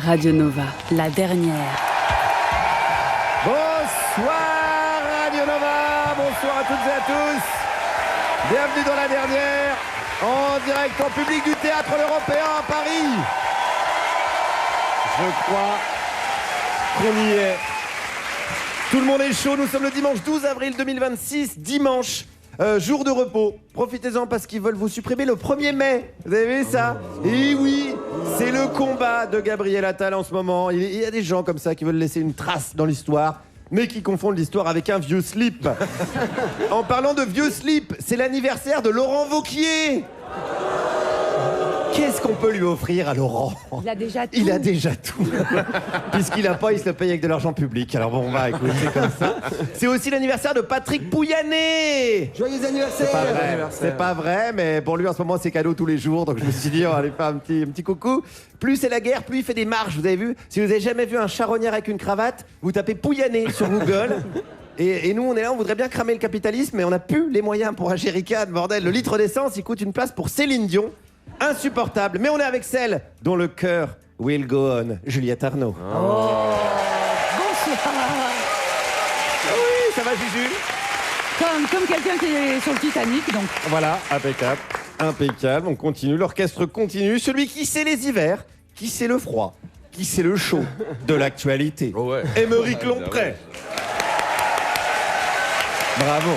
Radio Nova, la dernière. Bonsoir Radio Nova, bonsoir à toutes et à tous. Bienvenue dans la dernière, en direct en public du Théâtre L'Européen à Paris. Je crois qu'on y est. Tout le monde est chaud, nous sommes le dimanche 12 avril 2026, dimanche. Jour de repos, profitez-en parce qu'ils veulent vous supprimer le 1er mai. Vous avez vu ça? Et oui, c'est le combat de Gabriel Attal en ce moment. Il y a des gens comme ça qui veulent laisser une trace dans l'histoire, mais qui confondent l'histoire avec un vieux slip. En parlant de vieux slip, c'est l'anniversaire de Laurent Wauquiez. Qu'est-ce qu'on peut lui offrir à Laurent? Il a déjà tout. Il a déjà tout. Puisqu'il a pas, il se le paye avec de l'argent public. Alors bon, on va écouter comme ça. C'est aussi l'anniversaire de Patrick Pouyanné. Joyeux anniversaire! C'est pas vrai, mais pour lui en ce moment c'est cadeau tous les jours. Donc je me suis dit, on va lui faire un petit coucou. Plus c'est la guerre, plus il fait des marches. Vous avez vu? Si vous avez jamais vu un charognard avec une cravate, vous tapez Pouyanné sur Google. Et nous, on est là, on voudrait bien cramer le capitalisme, mais on n'a plus les moyens pour un jerrycan, bordel. Le litre d'essence, il coûte une place pour Céline Dion. Insupportable, mais on est avec celle dont le cœur will go on, Juliette Arnaud. Bonsoir. Oui, ça va Juju? Comme quelqu'un qui est sur le Titanic, donc. Voilà, impeccable. Impeccable, on continue, l'orchestre continue. Celui qui sait les hivers, qui sait le froid, qui sait le chaud de l'actualité. Oh ouais. Émeric Lompré. Bravo.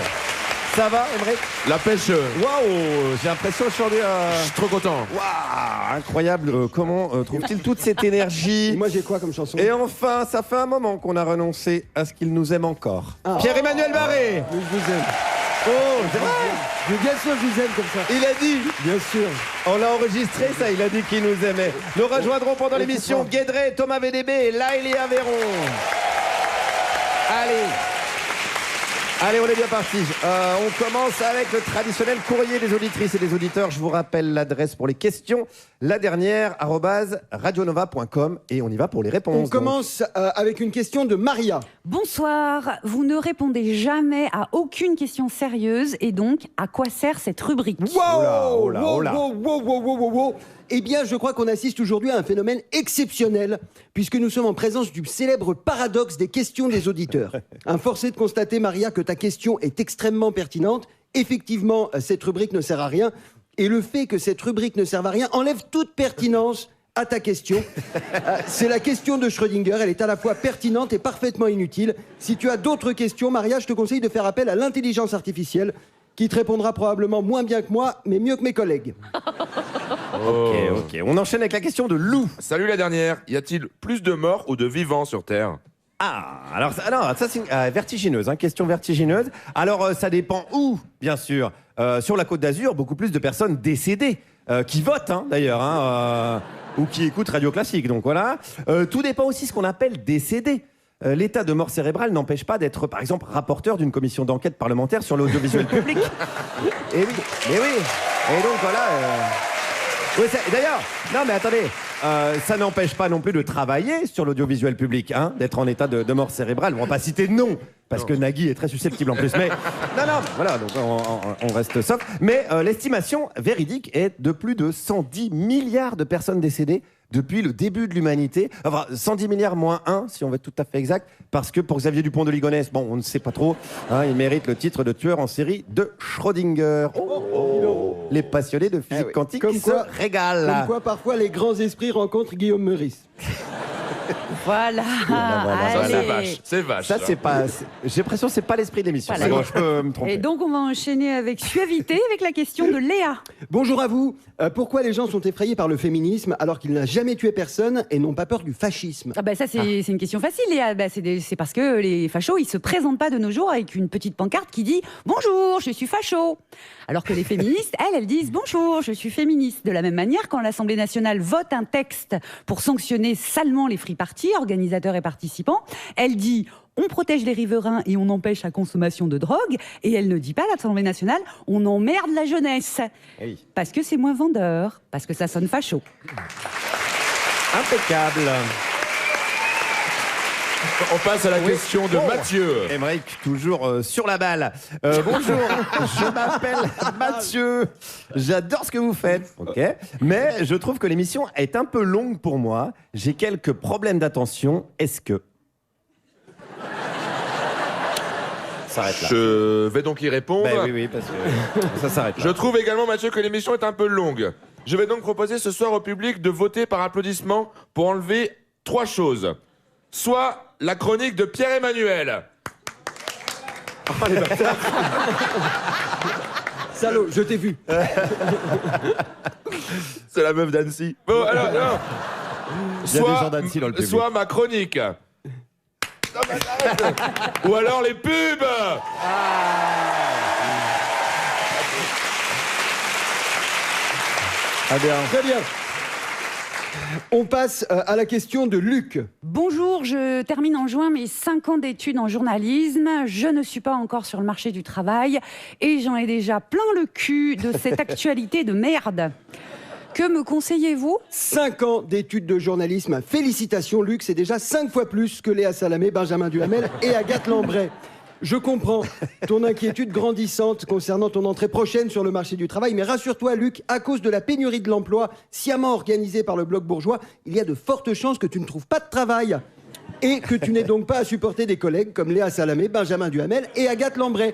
Ça va, Émeric? La pêche, Waouh, j'ai l'impression aujourd'hui... je suis trop content. Waouh, incroyable. Comment trouve-t-il toute cette énergie? Et moi j'ai quoi comme chanson? Et enfin, ça fait un moment qu'on a renoncé à ce qu'il nous aime encore. Ah. Pierre-Emmanuel Barré. Oui, je vous aime. Oh, c'est vrai? Bien sûr, je vous aime comme ça. Il a dit. Bien sûr. On l'a enregistré, ça, il a dit qu'il nous aimait. Nous rejoindrons pendant l'émission Guédré, Thomas VDB et Laëlia Aveyron. Allez, on est bien parti. On commence avec le traditionnel courrier des auditrices et des auditeurs. Je vous rappelle l'adresse pour les questions. La dernière, @radionova.com. Et on y va pour les réponses. On commence avec une question de Maria. Bonsoir. Vous ne répondez jamais à aucune question sérieuse et donc, à quoi sert cette rubrique? Oh là. Wow. Eh bien, je crois qu'on assiste aujourd'hui à un phénomène exceptionnel, puisque nous sommes en présence du célèbre paradoxe des questions des auditeurs. Force est de constater, Maria, que ta question est extrêmement pertinente. Effectivement, cette rubrique ne sert à rien. Et le fait que cette rubrique ne serve à rien enlève toute pertinence à ta question. C'est la question de Schrödinger. Elle est à la fois pertinente et parfaitement inutile. Si tu as d'autres questions, Maria, je te conseille de faire appel à l'intelligence artificielle, qui te répondra probablement moins bien que moi, mais mieux que mes collègues. Ok. On enchaîne avec la question de Lou. Salut la dernière. Y a-t-il plus de morts ou de vivants sur Terre? Ah, alors ça c'est vertigineuse, hein, question vertigineuse. Alors ça dépend où, bien sûr. Sur la Côte d'Azur, beaucoup plus de personnes décédées, qui votent d'ailleurs, ou qui écoutent Radio Classique, donc voilà. Tout dépend aussi de ce qu'on appelle décédé. L'état de mort cérébrale n'empêche pas d'être, par exemple, rapporteur d'une commission d'enquête parlementaire sur l'audiovisuel public. Et oui, mais oui. Et donc voilà... Oui, d'ailleurs, non mais attendez, ça n'empêche pas non plus de travailler sur l'audiovisuel public, d'être en état de mort cérébrale. On va pas citer de nom, parce que Nagui est très susceptible en plus. Mais non, voilà, donc on reste soft. Mais l'estimation véridique est de plus de 110 milliards de personnes décédées depuis le début de l'humanité. Enfin, 110 milliards moins 1, si on veut être tout à fait exact, parce que pour Xavier Dupont de Ligonnès, bon, on ne sait pas trop, il mérite le titre de tueur en série de Schrödinger. Les passionnés de physique quantique Comme qui quoi- se régalent. Comme quoi, parfois, les grands esprits rencontrent Guillaume Meurice. Voilà. Ça, Allez. c'est vache. Ça, c'est pas. J'ai l'impression que c'est pas l'esprit de l'émission. Voilà. C'est bon, je peux me tromper. Et donc, on va enchaîner avec suavité, avec la question de Léa. Bonjour à vous. Pourquoi les gens sont effrayés par le féminisme alors qu'il n'a jamais tué personne et n'ont pas peur du fascisme? Ah bah ça, c'est une question facile, Léa. Bah, c'est parce que les fachos, ils se présentent pas de nos jours avec une petite pancarte qui dit « Bonjour, je suis facho ». Alors que les féministes, elles disent « Bonjour, je suis féministe ». De la même manière, quand l'Assemblée nationale vote un texte pour sanctionner salement les free parties, organisateurs et participants, elle dit « On protège les riverains et on empêche la consommation de drogue ». Et elle ne dit pas, l'Assemblée nationale, « On emmerde la jeunesse ». Oui. Parce que c'est moins vendeur, parce que ça sonne facho. Impeccable. On passe à la question de Bon. Mathieu. Émeric, toujours sur la balle. Bonjour, je m'appelle Mathieu. J'adore ce que vous faites. Ok. Mais je trouve que l'émission est un peu longue pour moi. J'ai quelques problèmes d'attention. Est-ce que... Ça s'arrête là. Je vais donc y répondre. Ben oui, parce que ça s'arrête là. Je trouve également, Mathieu, que l'émission est un peu longue. Je vais donc proposer ce soir au public de voter par applaudissement pour enlever 3 choses. Soit la chronique de Pierre-Emmanuel. Oh, les bâtards. Salaud, je t'ai vu. C'est la meuf d'Annecy. Bon, alors, non. Il y a des gens d'Annecy dans le public. Soit ma chronique. Non, mais arrête. Ou alors les pubs. Ah bien. Très bien. On passe à la question de Luc. Bonjour, je termine en juin mes 5 ans d'études en journalisme. Je ne suis pas encore sur le marché du travail et j'en ai déjà plein le cul de cette actualité de merde. Que me conseillez-vous ? 5 ans d'études de journalisme. Félicitations, Luc. C'est déjà 5 fois plus que Léa Salamé, Benjamin Duhamel et Agathe Lambray. Je comprends ton inquiétude grandissante concernant ton entrée prochaine sur le marché du travail, mais rassure-toi, Luc, à cause de la pénurie de l'emploi sciemment organisée par le bloc bourgeois, il y a de fortes chances que tu ne trouves pas de travail et que tu n'aies donc pas à supporter des collègues comme Léa Salamé, Benjamin Duhamel et Agathe Lambray.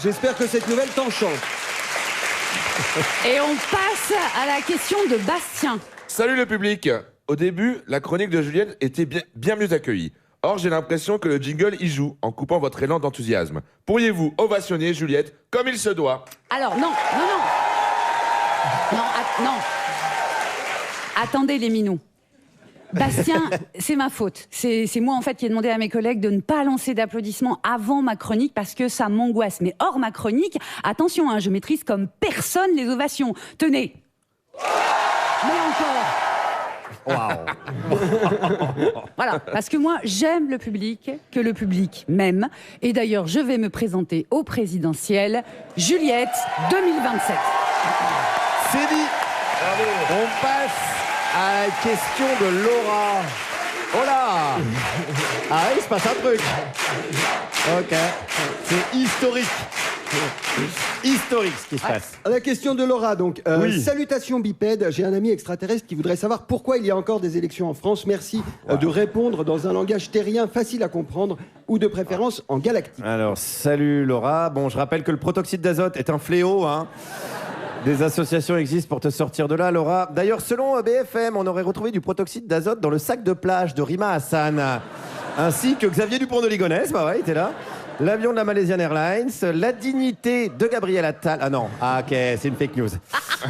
J'espère que cette nouvelle t'enchante. Et on passe à la question de Bastien. Salut le public. Au début, la chronique de Juliette était bien mieux accueillie. Or, j'ai l'impression que le jingle y joue en coupant votre élan d'enthousiasme. Pourriez-vous ovationner Juliette comme il se doit ? Alors, non. Non. Attendez les minous. Bastien, c'est ma faute. C'est moi, en fait, qui ai demandé à mes collègues de ne pas lancer d'applaudissements avant ma chronique parce que ça m'angoisse. Mais hors ma chronique, attention, je maîtrise comme personne les ovations. Tenez. Mais encore. Voilà, parce que moi, j'aime le public, que le public m'aime. Et d'ailleurs, je vais me présenter au présidentiel. Juliette 2027. C'est dit. On passe à la question de Laura. Oh là. Ah oui, il se passe un truc. Ok. C'est historique. Historique ce qui se passe. À la question de Laura, donc. Oui. Salutations bipèdes. J'ai un ami extraterrestre qui voudrait savoir pourquoi il y a encore des élections en France. Merci de répondre dans un langage terrien facile à comprendre ou de préférence en galactique. Alors, salut Laura. Bon, je rappelle que le protoxyde d'azote est un fléau, hein. Des associations existent pour te sortir de là, Laura. D'ailleurs, selon BFM, on aurait retrouvé du protoxyde d'azote dans le sac de plage de Rima Hassan, ainsi que Xavier Dupont de Ligonnès, bah ouais, il était là. L'avion de la Malaysian Airlines, la dignité de Gabriel Attal. Ah non, ah ok, c'est une fake news.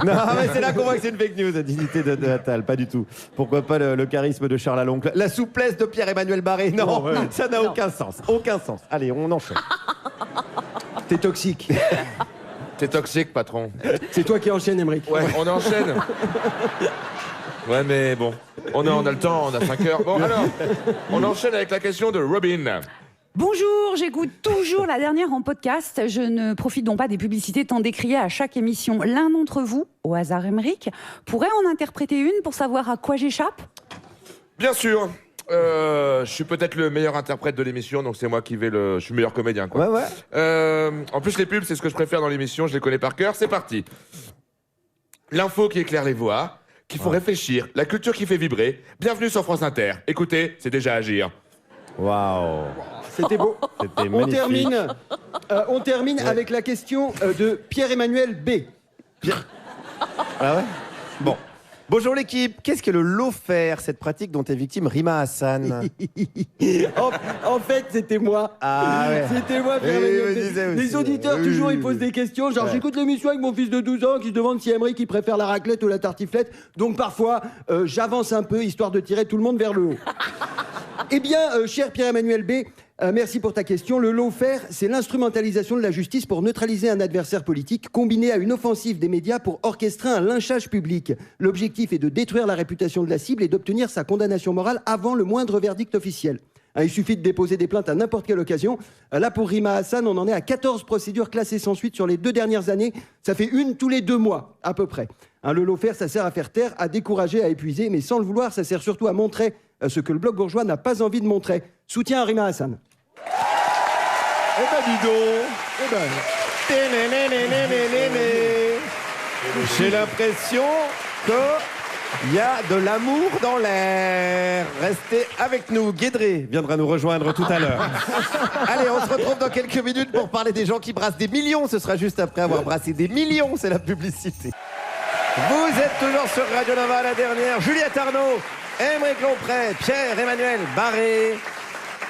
Non, mais c'est là qu'on voit que c'est une fake news, la dignité de Attal, pas du tout. Pourquoi pas le charisme de Charles Aloncle, la souplesse de Pierre-Emmanuel Barré. Non, ça n'a aucun sens, aucun sens. Allez, on enchaîne. T'es toxique. T'es toxique, patron. C'est toi qui enchaînes, Émeric. Ouais, on enchaîne. Ouais, mais bon, on a le temps, on a 5 heures. Bon, alors, on enchaîne avec la question de Robin. Bonjour, j'écoute toujours la dernière en podcast. Je ne profite donc pas des publicités tant décriées à chaque émission. L'un d'entre vous, au hasard Émeric, pourrait en interpréter une pour savoir à quoi j'échappe ? Bien sûr. Je suis peut-être le meilleur interprète de l'émission, donc c'est moi qui vais le... Je suis meilleur comédien, quoi. Ouais. En plus, les pubs, c'est ce que je préfère dans l'émission, je les connais par cœur. C'est parti. L'info qui éclaire les voix, qui font réfléchir, la culture qui fait vibrer. Bienvenue sur France Inter. Écoutez, c'est déjà agir. Waouh. C'était beau. C'était On magnifique. termine avec la question de Pierre-Emmanuel B. Ah ouais. Bon. Bonjour l'équipe, qu'est-ce que le lawfare, cette pratique dont est victime Rima Hassan? En fait, c'était moi. Ah ouais. C'était moi, Oui, Pierre-Emmanuel je B. me disais Les aussi. auditeurs, Oui, toujours, oui, ils posent oui. des questions. Genre, Ouais. j'écoute l'émission avec mon fils de 12 ans qui se demande si Émeric, il préfère la raclette ou la tartiflette. Donc, parfois, j'avance un peu, histoire de tirer tout le monde vers le haut. Eh bien, cher Pierre-Emmanuel B., merci pour ta question. Le lawfare, c'est l'instrumentalisation de la justice pour neutraliser un adversaire politique, combiné à une offensive des médias pour orchestrer un lynchage public. L'objectif est de détruire la réputation de la cible et d'obtenir sa condamnation morale avant le moindre verdict officiel. Il suffit de déposer des plaintes à n'importe quelle occasion. Là, pour Rima Hassan, on en est à 14 procédures classées sans suite sur les 2 dernières années. Ça fait une tous les 2 mois, à peu près. Le lawfare, ça sert à faire taire, à décourager, à épuiser, mais sans le vouloir, ça sert surtout à montrer ce que le bloc bourgeois n'a pas envie de montrer. Soutien à Rima Hassan. Eh ben dis donc. Eh ben, J'ai l'impression qu'il y a de l'amour dans l'air. Restez avec nous. Guédré viendra nous rejoindre tout à l'heure. Allez, on se retrouve dans quelques minutes pour parler des gens qui brassent des millions. Ce sera juste après avoir brassé des millions. C'est la publicité. Vous êtes toujours sur Radio Nova, la dernière. Juliette Arnaud, Aymeric Lomprey, Pierre-Emmanuel Barré.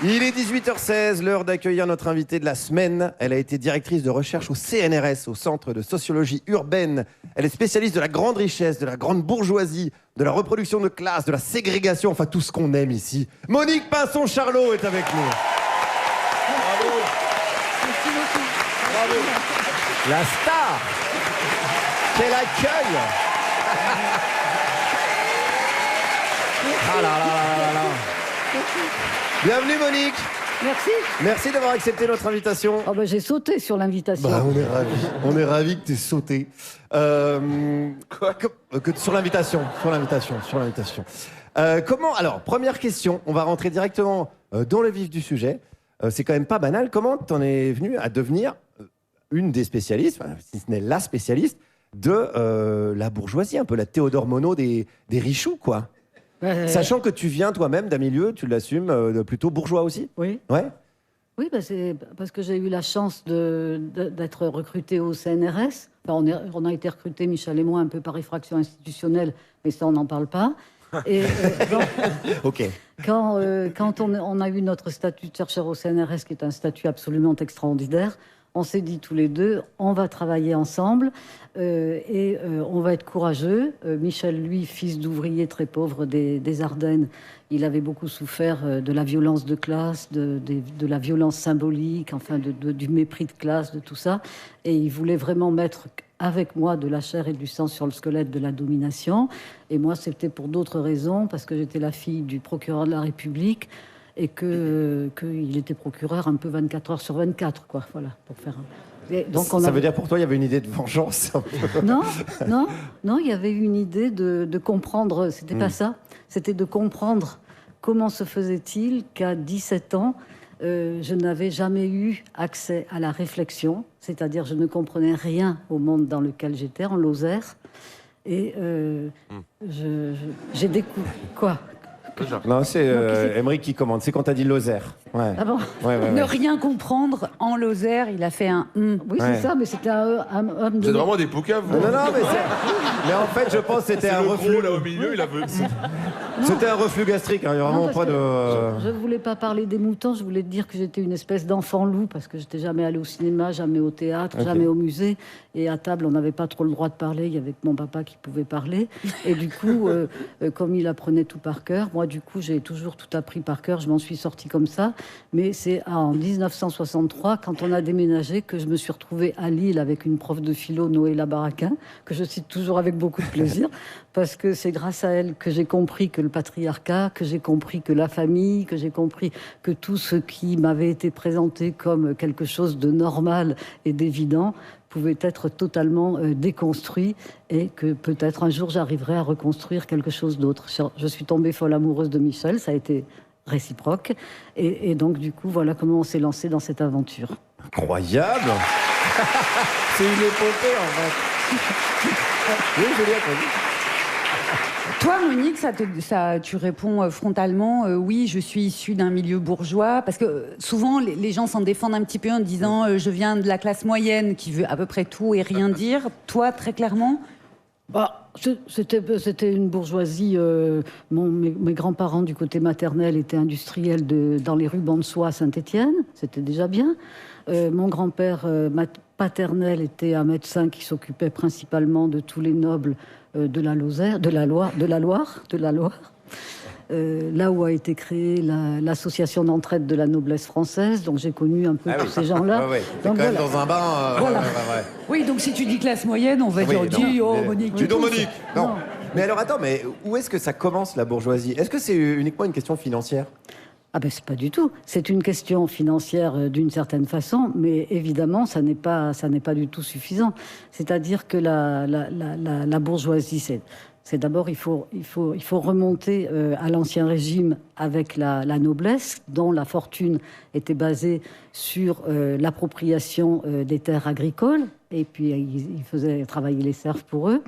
Il est 18h16, l'heure d'accueillir notre invitée de la semaine. Elle a été directrice de recherche au CNRS, au Centre de sociologie urbaine. Elle est spécialiste de la grande richesse, de la grande bourgeoisie, de la reproduction de classe, de la ségrégation, enfin tout ce qu'on aime ici. Monique Pinson-Charlot est avec nous. Bravo. Bravo. La star. Quel accueil. Ah là là là là là. Bienvenue Monique. Merci. Merci d'avoir accepté notre invitation. Oh ben, j'ai sauté sur l'invitation. Bah, on est ravis que tu aies sauté. Sur l'invitation. Comment, alors, première question, on va rentrer directement dans le vif du sujet. C'est quand même pas banal. Comment t'en es venu à devenir une des spécialistes, enfin, si ce n'est la spécialiste, de la bourgeoisie, un peu la Théodore Monod des richoux, quoi. Sachant que tu viens toi-même d'un milieu, tu l'assumes, plutôt bourgeois aussi. Oui. Ouais. Oui, c'est parce que j'ai eu la chance d'être recruté au CNRS. Enfin, on a été recrutés, Michel et moi, un peu par effraction institutionnelle, mais ça, on n'en parle pas. Et Ok. quand on a eu notre statut de chercheur au CNRS, qui est un statut absolument extraordinaire, on s'est dit tous les deux, on va travailler ensemble et on va être courageux. Michel, lui, fils d'ouvrier très pauvre des Ardennes, il avait beaucoup souffert de la violence de classe, de la violence symbolique, enfin du mépris de classe, de tout ça. Et il voulait vraiment mettre avec moi de la chair et du sang sur le squelette de la domination. Et moi, c'était pour d'autres raisons, parce que j'étais la fille du procureur de la République et qu'il était procureur un peu 24 heures sur 24, quoi. Voilà, pour faire donc Ça veut dire pour toi, il y avait une idée de vengeance un peu. Non, il y avait une idée de comprendre, c'était pas ça, c'était de comprendre comment se faisait-il qu'à 17 ans, je n'avais jamais eu accès à la réflexion, c'est-à-dire je ne comprenais rien au monde dans lequel j'étais, en Lozère, et j'ai découvert... Quoi ? Non, c'est Aymeric qui commande. C'est quand t'as dit Lozère. Ouais. Ah bon ? Ouais. Ne rien comprendre en Lozère, il a fait un Oui, Ouais. c'est ça, mais c'était un homme de... Vous êtes vraiment des poucaves, vous. Non, mais en fait, je pense que c'était C'est un le reflux. gros, là, au milieu, il a vu. C'était un reflux gastrique. Hein. Il n'y a Non, vraiment parce pas que de. Je ne voulais pas parler des moutons, je voulais te dire que j'étais une espèce d'enfant loup, parce que j'étais jamais allée au cinéma, jamais au théâtre, Ok. jamais au musée. Et à table, on n'avait pas trop le droit de parler, il y avait que mon papa qui pouvait parler. Et du coup, comme il apprenait tout par cœur, moi, du coup, j'ai toujours tout appris par cœur, je m'en suis sortie comme ça. Mais c'est en 1963, quand on a déménagé, que je me suis retrouvée à Lille avec une prof de philo, Noëlla Baraquin, que je cite toujours avec beaucoup de plaisir, parce que c'est grâce à elle que j'ai compris que le patriarcat, que j'ai compris que la famille, que j'ai compris que tout ce qui m'avait été présenté comme quelque chose de normal et d'évident pouvait être totalement déconstruit et que peut-être un jour j'arriverai à reconstruire quelque chose d'autre. Je suis tombée folle amoureuse de Michel, ça a été réciproque et donc du coup voilà comment on s'est lancé dans cette aventure. Incroyable. C'est une épopée en fait. Oui, Juliette, vas-y. Toi, Monique, tu réponds frontalement oui, je suis issue d'un milieu bourgeois. Parce que souvent, les gens s'en défendent un petit peu en disant je viens de la classe moyenne qui veut à peu près tout et rien dire. Toi, très clairement C'était une bourgeoisie. Mes grands-parents du côté maternel étaient industriels dans les rues Bansois à Saint-Étienne. C'était déjà bien. Mon grand-père paternel était un médecin qui s'occupait principalement de tous les nobles de la Lozère, de la Loire. Là où a été créée l'association d'entraide de la noblesse française, donc j'ai connu un peu tous ces gens-là. Ouais. T'es Donc quand même voilà. dans un bain. Voilà. Oui, donc si tu dis classe moyenne, on va dire Monique. Dis donc, Monique. Non. Non. Mais alors attends, mais où est-ce que ça commence la bourgeoisie? Est-ce que c'est uniquement une question financière? Ah ben c'est pas du tout. C'est une question financière d'une certaine façon, mais évidemment ça n'est pas du tout suffisant. C'est-à-dire que la bourgeoisie, C'est d'abord, il faut remonter à l'Ancien Régime avec la noblesse, dont la fortune était basée sur l'appropriation des terres agricoles, et puis ils faisaient travailler les serfs pour eux.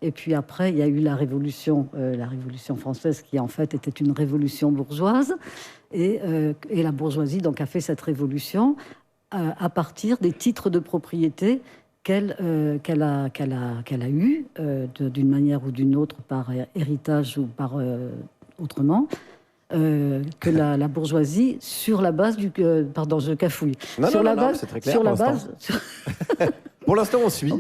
Et puis après, il y a eu la Révolution française, qui en fait était une révolution bourgeoise, et la bourgeoisie donc a fait cette révolution à partir des titres de propriété qu'elle a eu d'une manière ou d'une autre, par héritage ou par autrement, que la bourgeoisie, sur la base du... pardon, je cafouille. Non, sur la non, base, c'est très clair sur pour la l'instant. base, Pour l'instant, on suit.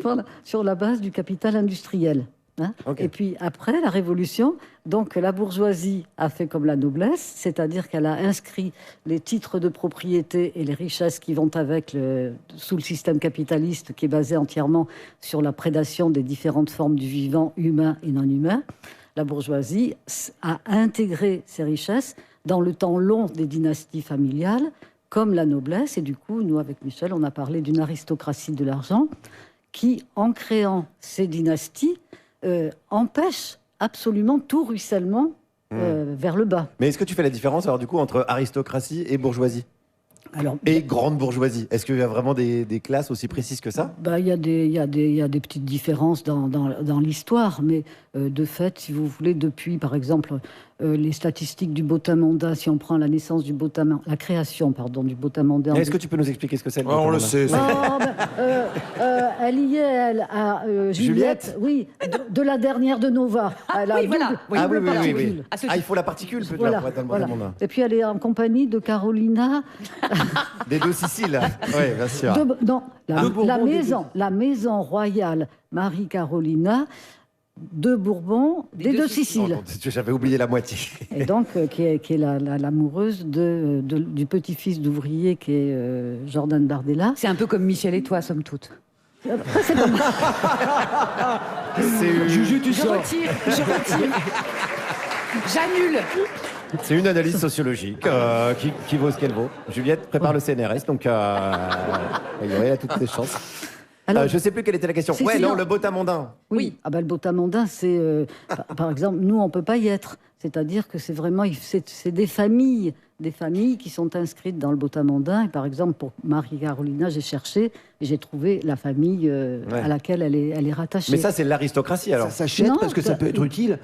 sur la base du capital industriel. Hein. Ok. Et puis après la Révolution, donc la bourgeoisie a fait comme la noblesse, c'est-à-dire qu'elle a inscrit les titres de propriété et les richesses qui vont avec sous le système capitaliste, qui est basé entièrement sur la prédation des différentes formes du vivant, humain et non humain. La bourgeoisie a intégré ces richesses dans le temps long des dynasties familiales, comme la noblesse. Et du coup, nous, avec Michel, on a parlé d'une aristocratie de l'argent qui, en créant ces dynasties, empêche absolument tout ruissellement vers le bas. Mais est-ce que tu fais la différence, alors, du coup, entre aristocratie et bourgeoisie? Alors, Et grande bourgeoisie? Est-ce qu'il y a vraiment des classes aussi précises que ça? il y a des petites différences dans l'histoire, mais de fait, si vous voulez, depuis, par exemple, les statistiques du Botamonda, si on prend la naissance du Botamonda, la création, pardon, du Botamonda. Est-ce que tu peux nous expliquer ce que c'est le On le Botamonda? sait. Elle y est, elle, à Juliette, oui, de la dernière de Nova. Elle a oui, voilà. double- Oui, Ah oui, double oui, oui, particule. oui. À ce Ah, il faut la particule, peut-être, Voilà, pour être dans le voilà. Botamonda. Et puis elle est en compagnie de Carolina. Des deux Siciles. Oui, bien sûr. Non, Bourbon, la maison royale Marie-Carolina de Bourbon, des deux Siciles. Non, j'avais oublié la moitié. Et donc, qui est l'amoureuse du petit-fils d'ouvrier qui est Jordan Bardella. C'est un peu comme Michel et toi, somme toute. C'est comme Juju, tu Je sors. retire. J'annule. C'est une analyse sociologique qui vaut ce qu'elle vaut. Juliette prépare le CNRS, donc elle a toutes ses chances. Alors, Je sais plus quelle était la question. C'est Ouais, non, non. le Botamondain. oui. Ah ben, le Botamondain, c'est... par exemple, nous, on ne peut pas y être. C'est-à-dire que c'est vraiment... C'est des familles qui sont inscrites dans le Botamondain. Et par exemple, pour Marie-Carolina, j'ai cherché et j'ai trouvé la famille à laquelle elle est rattachée. Mais ça, c'est l'aristocratie, alors. Ça s'achète Non, parce que ça peut être utile.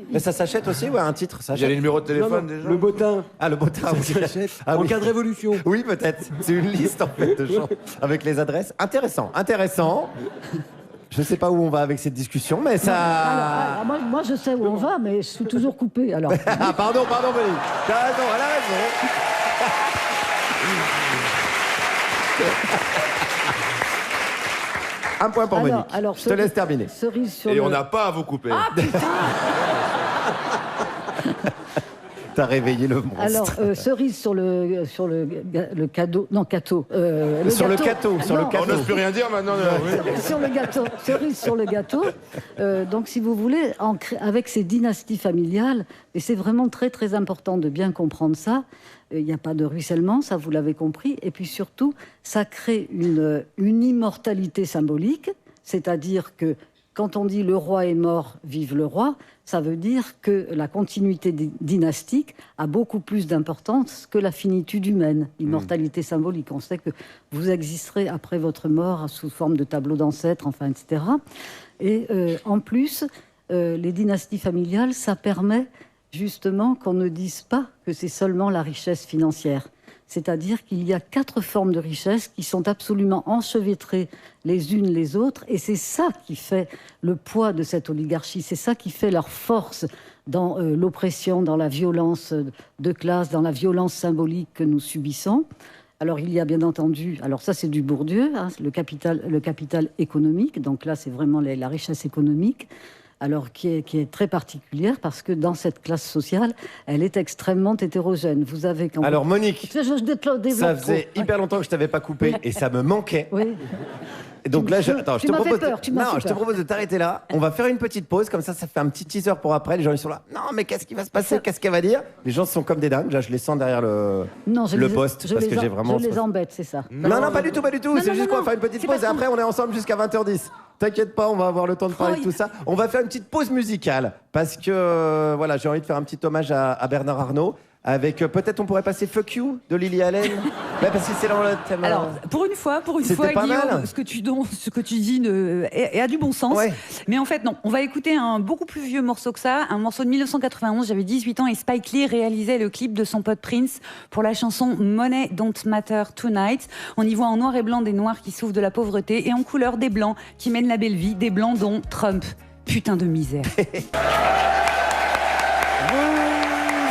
Mais ça s'achète aussi, ouais, un titre, ça Il y a les numéros de téléphone déjà. Le botin, Ah, le Botin, ça oui. s'achète. Ah En oui. cas de révolution. Oui, peut-être. C'est une liste, en fait, de gens avec les adresses. Intéressant, intéressant. Je sais pas où on va avec cette discussion, mais ça... Alors, moi, je sais où on va, mais je suis toujours coupée. Alors, Ah, pardon, Monique. T'as raison, elle a raison. Un point pour Monique. Je te laisse terminer. Cerise sur Et le... on n'a pas à vous couper. T'as réveillé le monstre. Alors, cerise sur le cadeau. Non, gâteau. Sur le gâteau, sur le Non, gâteau. On n'ose plus rien dire maintenant. sur le gâteau, cerise sur le gâteau. Donc, si vous voulez, avec ces dynasties familiales, et c'est vraiment très très important de bien comprendre ça. Il n'y a pas de ruissellement, ça vous l'avez compris. Et puis surtout, ça crée une immortalité symbolique, c'est-à-dire que quand on dit le roi est mort, vive le roi, ça veut dire que la continuité dynastique a beaucoup plus d'importance que la finitude humaine, l'immortalité symbolique. On sait que vous existerez après votre mort sous forme de tableau d'ancêtres, enfin, etc. Et en plus, les dynasties familiales, ça permet justement qu'on ne dise pas que c'est seulement la richesse financière. C'est-à-dire qu'il y a 4 formes de richesse qui sont absolument enchevêtrées les unes les autres, et c'est ça qui fait le poids de cette oligarchie, c'est ça qui fait leur force dans l'oppression, dans la violence de classe, dans la violence symbolique que nous subissons. Alors il y a bien entendu, alors ça c'est du Bourdieu, hein, le capital économique, donc là c'est vraiment la richesse économique. Alors qui est très particulière parce que dans cette classe sociale, elle est extrêmement hétérogène. Vous avez quand Alors, Monique, je développe ça faisait trop. hyper longtemps que je t'avais pas coupé et ça me manquait. Oui. Et donc là, je Tu m'as fait peur, tu m'as fait je te peur. propose de t'arrêter là. On va faire une petite pause, comme ça fait un petit teaser pour après. Les gens ils sont là. Non, mais qu'est-ce qui va se passer? Qu'est-ce qu'elle va dire? Les gens sont comme des dingues. Là, je les sens derrière le poste parce que j'ai vraiment. Je les embête, c'est ça. Non, pas du tout. Non, C'est juste qu'on va non, faire une petite c'est pause et parce après on est ensemble jusqu'à 20h10. t'inquiète pas, on va avoir le temps de parler de tout ça. On va faire une petite pause musicale parce que voilà, j'ai envie de faire un petit hommage à Bernard Arnault. Avec peut-être on pourrait passer Fuck You de Lily Allen. Ouais, parce que c'est dans le thème. Alors, pour une fois, pas Guillaume, mal. ce que tu dis a du bon sens. Ouais. Mais en fait, non. On va écouter un beaucoup plus vieux morceau que ça. Un morceau de 1991. J'avais 18 ans et Spike Lee réalisait le clip de son pote Prince pour la chanson Money Don't Matter Tonight. On y voit en noir et blanc des noirs qui souffrent de la pauvreté et en couleur des blancs qui mènent la belle vie. Des blancs dont Trump. Putain de misère.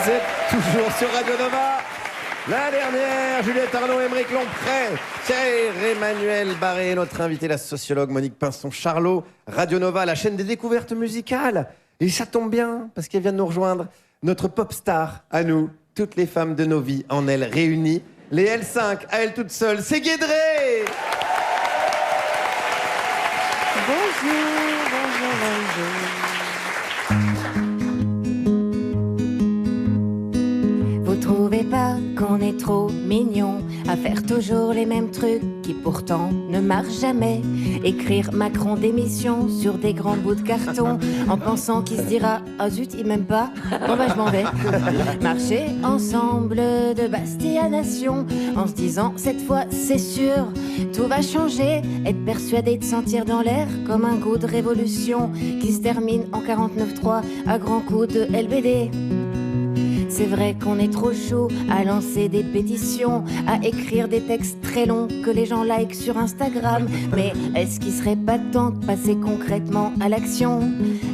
Vous êtes toujours sur Radio Nova. La dernière, Juliette Arnaud, Aymeric Lompré, Pierre-Emmanuel Barré, notre invité, la sociologue Monique Pinson-Charlot. Radio Nova, la chaîne des découvertes musicales. Et ça tombe bien, parce qu'elle vient de nous rejoindre. Notre pop star, à nous, toutes les femmes de nos vies, en elle réunies. Les L5, à elle toute seule, c'est Guédré. Vous trouvez pas qu'on est trop mignon à faire toujours les mêmes trucs qui pourtant ne marchent jamais? Écrire Macron démission sur des grands bouts de carton en pensant qu'il se dira « Ah zut, il m'aime pas, bon bah je m'en vais ». Marcher ensemble de Bastille à Nation en se disant « Cette fois c'est sûr, tout va changer ». Être persuadé de sentir dans l'air comme un goût de révolution qui se termine en 49.3 à grands coups de LBD. C'est vrai qu'on est trop chaud à lancer des pétitions, à écrire des textes très longs que les gens like sur Instagram. Mais est-ce qu'il serait pas temps de passer concrètement à l'action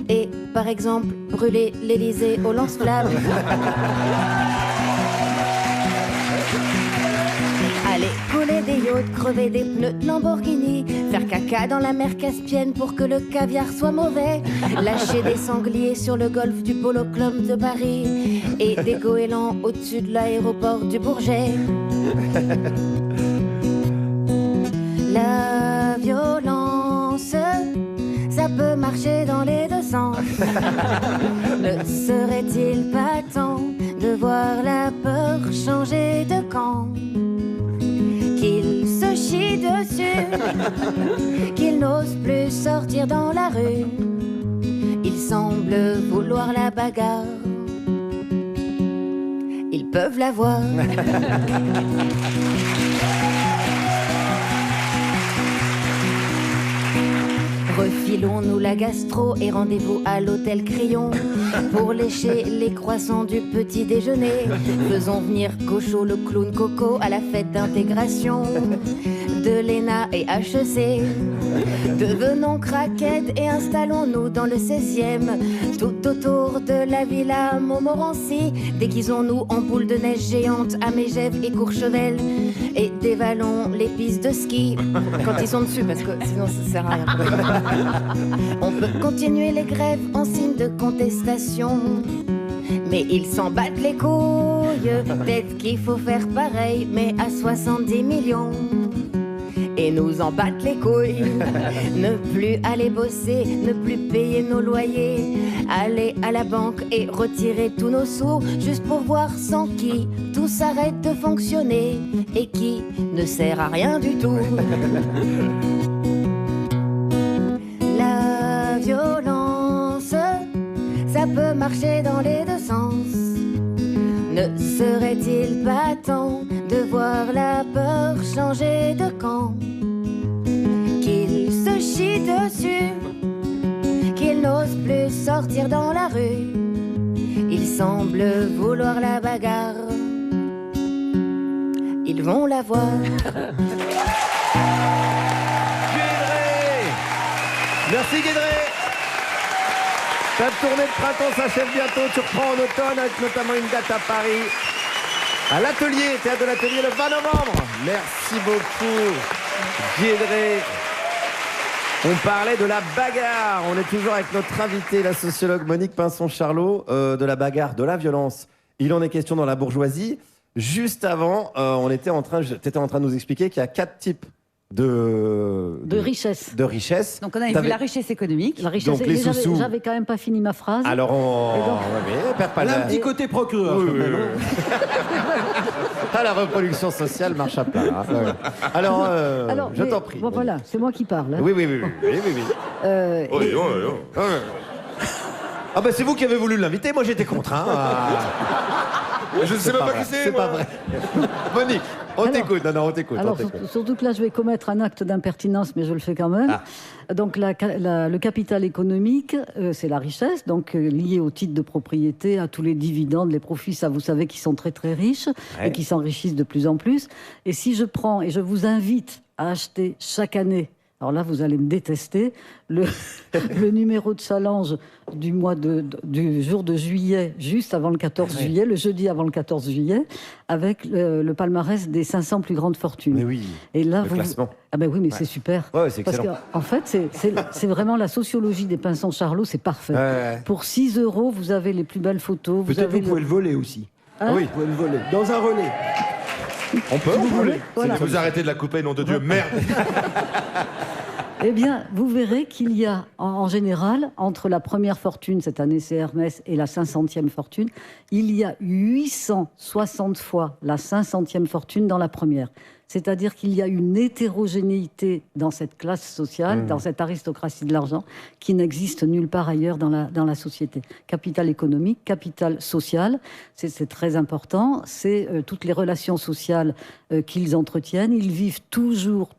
et, par exemple, brûler l'Élysée au lance-flammes? Aller couler des yachts, crever des pneus de Lamborghini, faire caca dans la mer Caspienne pour que le caviar soit mauvais, lâcher des sangliers sur le golfe du Polo Club de Paris et des goélands au-dessus de l'aéroport du Bourget. La violence, ça peut marcher dans les deux sens. Ne serait-il pas temps de voir la peur changer de camp? Qu'il se chie dessus, qu'il n'ose plus sortir dans la rue. Il semble vouloir la bagarre. Ils peuvent l'avoir. Refilons-nous la gastro et rendez-vous à l'hôtel Crillon pour lécher les croissants du petit déjeuner. Faisons venir Cocho le clown Coco à la fête d'intégration de l'ENA et HEC. Devenons craquettes et installons-nous dans le 16e, tout autour de la villa Montmorency. Déguisons-nous en boule de neige géante à Mégève et Courchevel et dévalons les pistes de ski quand ils sont dessus, parce que sinon ça sert à rien. On peut continuer les grèves en signe de contestation, mais ils s'en battent les couilles. Peut-être qu'il faut faire pareil, mais à 70 millions. Et nous en battent les couilles. Ne plus aller bosser, ne plus payer nos loyers, aller à la banque et retirer tous nos sous, juste pour voir sans qui tout s'arrête de fonctionner et qui ne sert à rien du tout. La violence, ça peut marcher dans les deux sens. Ne serait-il pas temps de voir la peur changer de camp? Qu'il se chie dessus, qu'il n'ose plus sortir dans la rue. Il semble vouloir la bagarre. Ils vont la voir. Guédré. Merci Guédré. Ta tournée de printemps s'achève bientôt. Tu reprends en automne avec notamment une date à Paris, à l'atelier, théâtre de l'atelier le 20 novembre. Merci beaucoup, Guédré. On parlait de la bagarre. On est toujours avec notre invitée, la sociologue Monique Pinson-Charlot, de la bagarre, de la violence. Il en est question dans la bourgeoisie. Juste avant, t'étais en train de nous expliquer qu'il y a 4 types de richesse. De richesse. Donc on a vu la richesse économique. La richesse, Donc, les sous-sous. j'avais quand même pas fini ma phrase. Alors on... Et donc- Ouais, mais perds pas Elle a la- un petit côté procureur. Oui, quand oui, même, oui. hein. Là, la reproduction sociale marche à plat. Hein. Ouais. Alors, je mais, t'en prie. bon, voilà, c'est moi qui parle. Hein. Oui. Oh, dis donc, dis donc. Ah ben c'est vous qui avez voulu l'inviter, moi j'étais contre. Hein. Je ne sais même pas qui c'est. C'est pas vrai. Monique, on Alors- t'écoute. Non, on t'écoute. Alors, surtout que là, je vais commettre un acte d'impertinence, mais je le fais quand même. Donc, le capital économique, c'est la richesse, donc liée au titre de propriété, à tous les dividendes, les profits, ça, vous savez, qui sont très, très riches et qui s'enrichissent de plus en plus. Et si je prends, et je vous invite à acheter chaque année, alors là, vous allez me détester, le numéro de challenge du jour de juillet, juste avant le 14 juillet, le jeudi avant le 14 juillet, avec le palmarès des 500 plus grandes fortunes. Mais oui. Et là, Le classement. Ah ben oui, mais c'est super. Ouais, c'est Parce excellent. qu'en fait, c'est vraiment la sociologie des pinsons Charlot, c'est parfait. Ouais. Pour 6 €, vous avez les plus belles photos. Peut-être avez vous pouvez le voler aussi. Hein Oui. Vous pouvez le voler. Dans un relais. On peut, Vous voulez Voilà. Vous arrêtez de la couper, nom de Dieu, merde. Eh bien, vous verrez qu'il y a, en général, entre la première fortune, cette année c'est Hermès, et la 500e fortune, il y a 860 fois la 500e fortune dans la première. C'est-à-dire qu'il y a une hétérogénéité dans cette classe sociale, dans cette aristocratie de l'argent, qui n'existe nulle part ailleurs dans la société. Capital économique, capital social, c'est très important. C'est toutes les relations sociales qu'ils entretiennent. Ils vivent toujours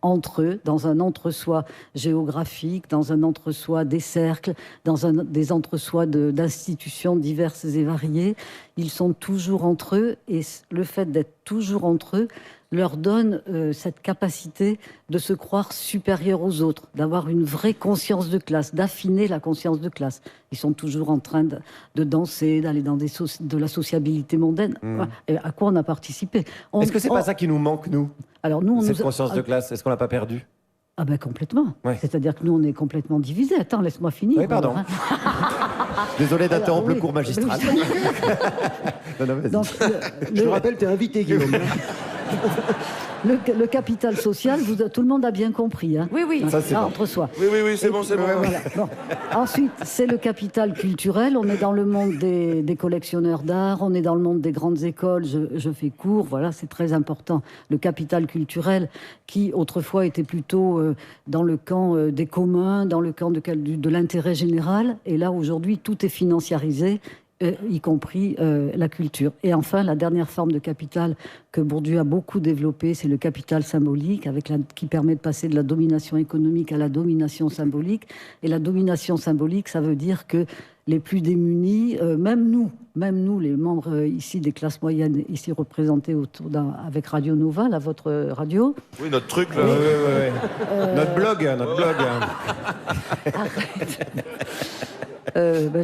entre eux, dans un entre-soi géographique, dans un entre-soi des cercles, dans des entre-soi d'institutions diverses et variées. Ils sont toujours entre eux, et le fait d'être toujours entre eux leur donne cette capacité de se croire supérieurs aux autres, d'avoir une vraie conscience de classe, d'affiner la conscience de classe. Ils sont toujours en train de danser, d'aller dans de la sociabilité mondaine. Et à quoi on a participé? Est-ce que c'est pas ça qui nous manque, nous? Alors nous, Cette conscience de classe, est-ce qu'on l'a pas perdue? Ah ben complètement. Ouais. C'est-à-dire que nous, on est complètement divisés. Attends, laisse-moi finir. Oui, pardon. Alors, hein. Désolé d'interrompre Alors, le cours magistral. Non, non, vas-y. Donc, Je te rappelle, t'es invité, Guillaume. le capital social, tout le monde a bien compris. Hein. Oui. Ça, c'est bon. Entre soi. Oui, c'est bon, c'est bon. Voilà. Bon. Ensuite, c'est le capital culturel. On est dans le monde des collectionneurs d'art, on est dans le monde des grandes écoles. Je fais cours, voilà, c'est très important. Le capital culturel, qui autrefois était plutôt dans le camp des communs, dans le camp de l'intérêt général. Et là, aujourd'hui, tout est financiarisé. Y compris la culture. Et enfin, la dernière forme de capital que Bourdieu a beaucoup développée, c'est le capital symbolique, qui permet de passer de la domination économique à la domination symbolique. Et la domination symbolique, ça veut dire que les plus démunis, même nous, les membres ici des classes moyennes, ici représentés avec Radio Nova, là, votre radio. Oui, notre truc, là. Notre blog.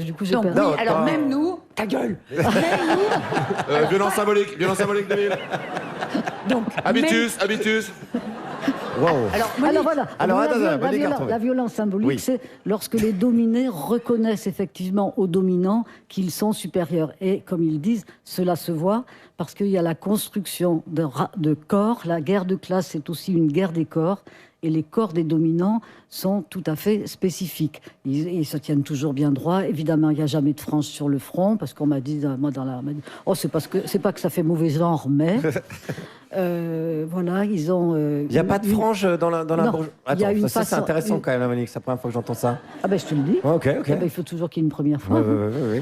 Du coup, j'ai Donc, perdu. oui, alors pas- même nous, ta gueule. Violence symbolique de ville. Donc, Habitus. Wow. Alors voilà. Alors, La attends, viol- attends, la, Monique a violen- retrouvé. la violence symbolique, Oui. c'est lorsque les dominés reconnaissent effectivement aux dominants qu'ils sont supérieurs. Et comme ils disent, cela se voit parce qu'il y a la construction de corps. La guerre de classe, c'est aussi une guerre des corps. Et les corps des dominants sont tout à fait spécifiques. Ils se tiennent toujours bien droit. Évidemment, il n'y a jamais de frange sur le front, parce qu'on m'a dit, moi, on m'a dit, oh, c'est pas que ça fait mauvais genre, mais voilà, ils ont. Il n'y a pas de frange dans la Non, bourgeoisie. il y a Attends, une ça, c'est façon- intéressant quand même, Monique. C'est la première fois que j'entends ça. Ah ben, je te le dis. Ok. Eh ben, il faut toujours qu'il y ait une première fois. Oui.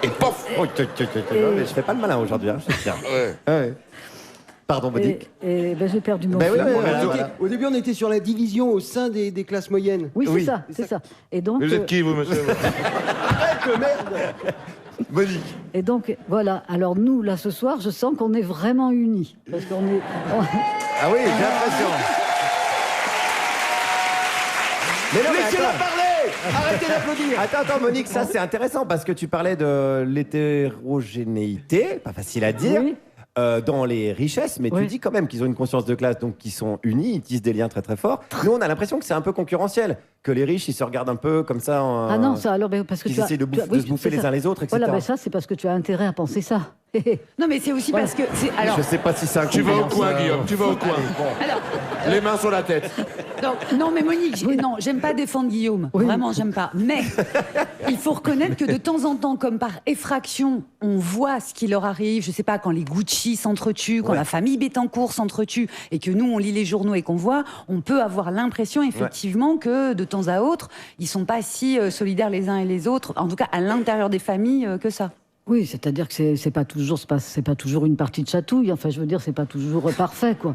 Et pof. Oh, non, mais je fais pas le malin aujourd'hui, hein, je sais bien. Ouais. Pardon, Monique. Et ben, j'ai perdu mon Ben oui, fil. oui, Au voilà, début, voilà. Au début, on était sur la division au sein des classes moyennes. Oui, c'est Oui. ça, c'est ça. Et donc, Mais vous êtes qui, vous, monsieur Monique. et donc, voilà. Alors nous, là, ce soir, je sens qu'on est vraiment unis. Parce qu'on est... Ah oui, j'ai l'impression. Mais non, mais Laissez-la attends. parler. Arrêtez d'applaudir. Attends, Monique, ça c'est intéressant parce que tu parlais de l'hétérogénéité, pas facile à dire, Oui. dans les richesses, mais tu Oui. dis quand même qu'ils ont une conscience de classe, donc qu'ils sont unis, ils tissent des liens très très forts. Nous, on a l'impression que c'est un peu concurrentiel, que les riches, ils se regardent un peu comme ça. Ah non, ça alors, parce que Ils tu as... essayent de tu as- se bouffer c'est les ça. uns les autres, etc. Voilà, ben ça, c'est parce que tu as intérêt à penser ça. Non, mais c'est aussi parce que. Alors, Je sais pas si c'est un Tu vas au compliment, coin, ça. Guillaume, tu vas au coin. alors, Les mains sur la tête. non, mais Monique, non, j'aime pas défendre Guillaume. Oui. Vraiment, j'aime pas. Mais il faut reconnaître que de temps en temps, comme par effraction, on voit ce qui leur arrive. Je sais pas, quand les Gucci s'entretuent, quand la famille Bettencourt s'entretue, et que nous, on lit les journaux et qu'on voit, on peut avoir l'impression, effectivement, que de temps à autre, ils sont pas si solidaires les uns et les autres, en tout cas à l'intérieur des familles, que ça. Oui, c'est-à-dire que c'est pas toujours une partie de chatouille. Enfin, je veux dire, c'est pas toujours parfait, quoi.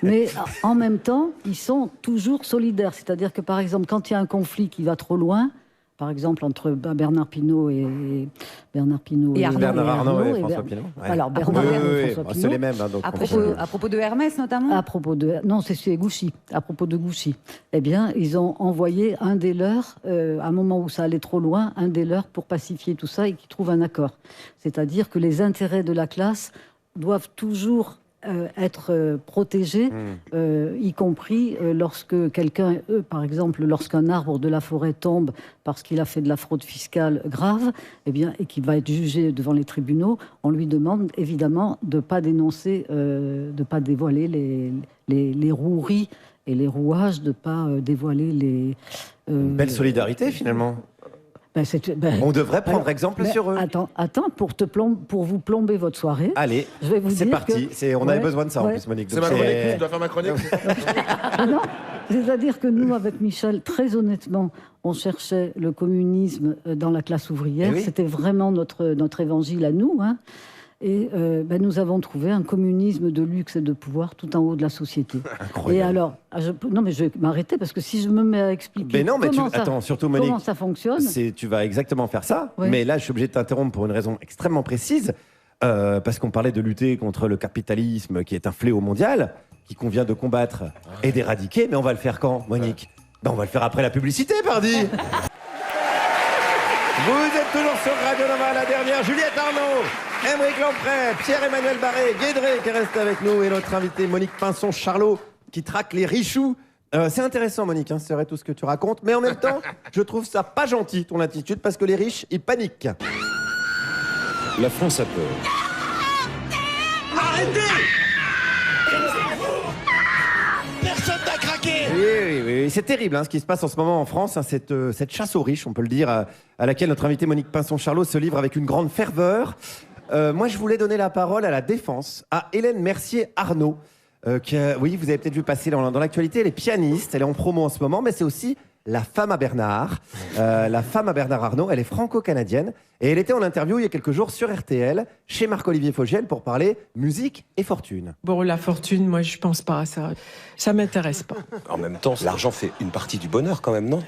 Mais en même temps, ils sont toujours solidaires. C'est-à-dire que, par exemple, quand il y a un conflit qui va trop loin, par exemple entre Bernard Pinault et Arnaud. Bernard Arnault et et François Pinault. Ouais. Alors Bernard Oui, Arnault oui, et oui. François C'est Pinault. les mêmes. Hein, donc À propos de Hermès, notamment. À propos de non, c'est Gouchy. À propos de Gouchy, eh bien, ils ont envoyé un des leurs à un moment où ça allait trop loin, un des leurs pour pacifier tout ça et qu'ils trouvent un accord. C'est-à-dire que les intérêts de la classe doivent toujours être protégés, y compris lorsque quelqu'un, par exemple, lorsqu'un arbre de la forêt tombe parce qu'il a fait de la fraude fiscale grave, eh bien, et qu'il va être jugé devant les tribunaux, on lui demande évidemment de ne pas dénoncer, de ne pas dévoiler les roueries et les rouages, de ne pas dévoiler les... Une belle solidarité, finalement. On devrait prendre exemple sur eux. Attends, pour vous plomber votre soirée. Allez, je vais vous c'est dire parti. On avait besoin de ça en plus, Monique. C'est Donc ma chronique, je dois faire ma chronique. Non, c'est-à-dire que nous, avec Michel, très honnêtement, on cherchait le communisme dans la classe ouvrière. Eh oui. C'était vraiment notre évangile à nous. Hein. Et nous avons trouvé un communisme de luxe et de pouvoir tout en haut de la société. Incroyable. Et alors, non mais je vais m'arrêter parce que si je me mets à expliquer Attends, surtout Monique, comment ça fonctionne... tu vas exactement faire ça. Oui. Mais là, je suis obligé de t'interrompre pour une raison extrêmement précise. Parce qu'on parlait de lutter contre le capitalisme qui est un fléau mondial, qu'il convient de combattre et d'éradiquer. Mais on va le faire quand, Monique ? On va le faire après la publicité, pardi. Vous êtes toujours sur Radio Nova, la dernière. Juliette Arnaud, Aymeric Lomprey, Pierre-Emmanuel Barré, Guédré qui reste avec nous et notre invité Monique Pinson-Charlot qui traque les richoux. C'est intéressant, Monique, c'est vrai tout ce que tu racontes, mais en même temps, je trouve ça pas gentil ton attitude parce que les riches, ils paniquent. La France a peur. Oui, c'est terrible ce qui se passe en ce moment en France, cette chasse aux riches, on peut le dire, à laquelle notre invité Monique Pinson-Charlot se livre avec une grande ferveur. Moi, je voulais donner la parole à la défense, à Hélène Mercier-Arnaud. Oui, vous avez peut-être vu passer dans l'actualité, elle est pianiste, elle est en promo en ce moment, mais c'est aussi la femme à Bernard. La femme à Bernard Arnault, elle est franco-canadienne et elle était en interview il y a quelques jours sur RTL, chez Marc-Olivier Fogiel, pour parler musique et fortune. Bon, la fortune, moi, je pense pas à ça. Ça m'intéresse pas. En même temps, l'argent fait une partie du bonheur quand même, non ?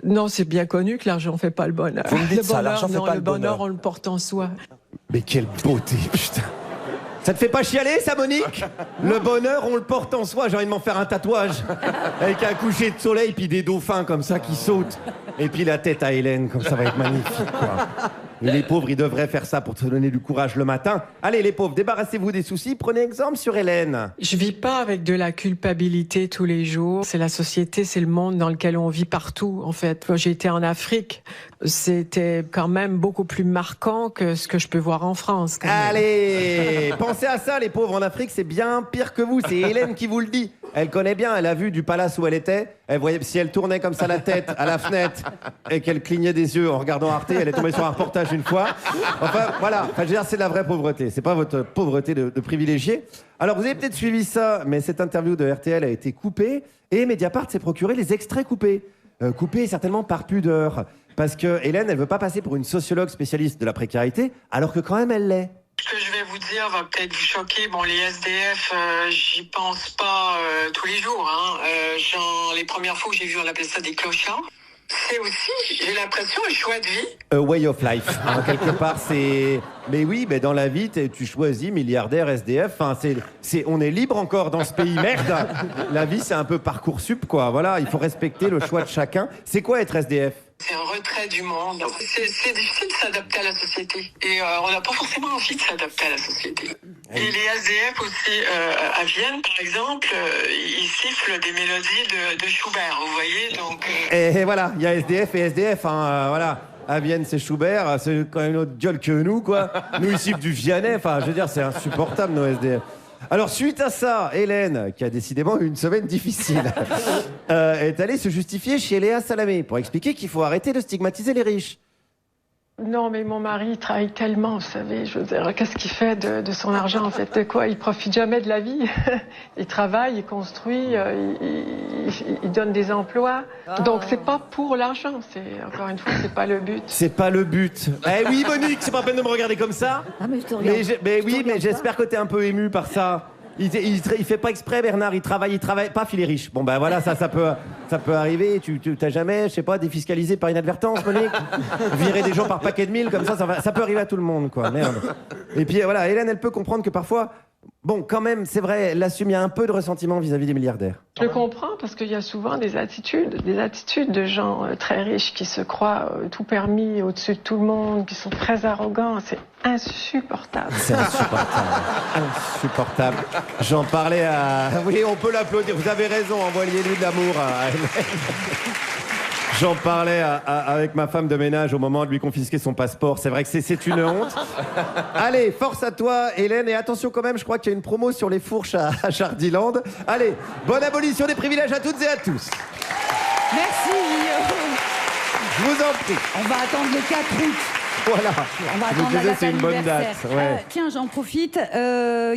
Non, c'est bien connu que l'argent fait pas le bonheur. Vous me dites Le ça, bonheur, l'argent fait non, pas le le bonheur. bonheur, on le porte en soi. Mais quelle beauté, putain. Ça te fait pas chialer, ça, Monique ? Le bonheur, on le porte en soi. J'ai envie de m'en faire un tatouage. Avec un coucher de soleil, puis des dauphins comme ça qui sautent. Et puis la tête à Hélène, comme ça va être magnifique, quoi. Les pauvres, ils devraient faire ça pour te donner du courage le matin. Allez, les pauvres, débarrassez-vous des soucis. Prenez exemple sur Hélène. Je vis pas avec de la culpabilité tous les jours. C'est la société, c'est le monde dans lequel on vit partout, en fait. Quand j'ai été en Afrique, c'était quand même beaucoup plus marquant que ce que je peux voir en France. Quand même. Allez, pensez à ça, les pauvres. En Afrique, c'est bien pire que vous. C'est Hélène qui vous le dit. Elle connaît bien, elle a vu du palace où elle était. Elle voyait, si elle tournait comme ça la tête à la fenêtre et qu'elle clignait des yeux en regardant Arte, elle est tombée sur un reportage une fois. Enfin, voilà. Enfin, je veux dire, c'est de la vraie pauvreté. C'est pas votre pauvreté de privilégié. Alors, vous avez peut-être suivi ça, mais cette interview de RTL a été coupée et Mediapart s'est procuré les extraits coupés. Coupés certainement par pudeur. Parce que Hélène, elle veut pas passer pour une sociologue spécialiste de la précarité, alors que quand même elle l'est. Ce que je vais vous dire va peut-être vous choquer. Bon, les SDF, j'y pense pas tous les jours. Les premières fois que j'ai vu, on appelait ça des clochards. C'est aussi, j'ai l'impression, un choix de vie. A way of life. Quelque part, c'est... Mais oui, mais dans la vie, tu choisis milliardaire, SDF. Enfin, on est libre encore dans ce pays. Merde. La vie, c'est un peu Parcoursup, quoi. Voilà, il faut respecter le choix de chacun. C'est quoi être SDF ? C'est un retrait du monde. C'est difficile de s'adapter à la société. Et on n'a pas forcément envie de s'adapter à la société. Et les SDF aussi, à Vienne, par exemple, ils sifflent des mélodies de Schubert, vous voyez, donc... Et voilà, il y a SDF et SDF, voilà. À Vienne, c'est Schubert. C'est quand même une autre gueule que nous, quoi. Nous, ici, du Vianney. Enfin, je veux dire, c'est insupportable, nos SDF. Alors, suite à ça, Hélène, qui a décidément eu une semaine difficile, est allée se justifier chez Léa Salamé pour expliquer qu'il faut arrêter de stigmatiser les riches. Non, mais mon mari, il travaille tellement, vous savez. Je veux dire, qu'est-ce qu'il fait de son argent, en fait? De quoi? Il profite jamais de la vie. Il travaille, il construit, il donne des emplois. Donc, c'est pas pour l'argent. Encore une fois, c'est pas le but. C'est pas le but. Eh oui, Monique, c'est pas la peine de me regarder comme ça. Ah, mais je te regarde. Mais j'espère que t'es un peu ému par ça. Il fait pas exprès, Bernard, il travaille, paf, il est riche. Bon, ben voilà, ça peut arriver. Tu t'as jamais, je sais pas, défiscalisé par inadvertance, Monique. Virer des gens par paquet de mille, comme ça peut arriver à tout le monde, quoi, merde. Et puis voilà, Hélène, elle peut comprendre que parfois, bon, quand même, c'est vrai, elle assume, il y a un peu de ressentiment vis-à-vis des milliardaires. Je le comprends parce qu'il y a souvent des attitudes de gens très riches qui se croient tout permis au-dessus de tout le monde, qui sont très arrogants. C'est insupportable. C'est insupportable. Insupportable. J'en parlais à... Oui, on peut l'applaudir. Vous avez raison, envoyez-lui de l'amour à Hélène. J'en parlais avec ma femme de ménage au moment de lui confisquer son passeport. C'est vrai que c'est une honte. Allez, force à toi, Hélène. Et attention quand même, je crois qu'il y a une promo sur les fourches à Jardiland. Allez, bonne abolition des privilèges à toutes et à tous. Merci, Guillaume. Je vous en prie. On va attendre le 4 août. Voilà. On va Je vous attendre la disais, date c'est une bonne date. anniversaire. Ouais. Tiens, j'en profite.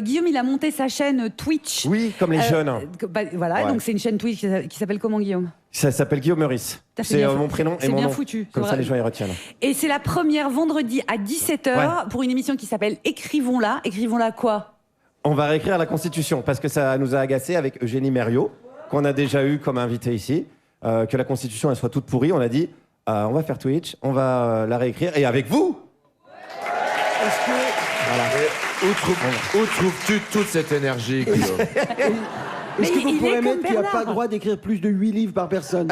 Guillaume, il a monté sa chaîne Twitch. Oui, comme les jeunes. Voilà, Ouais. donc c'est une chaîne Twitch qui s'appelle comment, Guillaume? Ça s'appelle Guillaume Meurice. T'as fait C'est bien mon prénom et c'est mon bien nom. foutu. Comme C'est ça, vrai. les gens y retiennent. Et c'est la première vendredi à 17h pour une émission qui s'appelle Écrivons-la. Écrivons-la quoi? On va réécrire la Constitution parce que ça nous a agacé avec Eugénie Merriot, qu'on a déjà eu comme invité ici, que la Constitution elle soit toute pourrie. On a dit, on va faire Twitch, on va la réécrire et avec vous. Est-ce que... Où trouves-tu toute cette énergie, Guillaume? Est-ce que Mais vous il est pourrez comme mettre qu'il n'y a Bernard. pas le droit d'écrire plus de 8 livres par personne?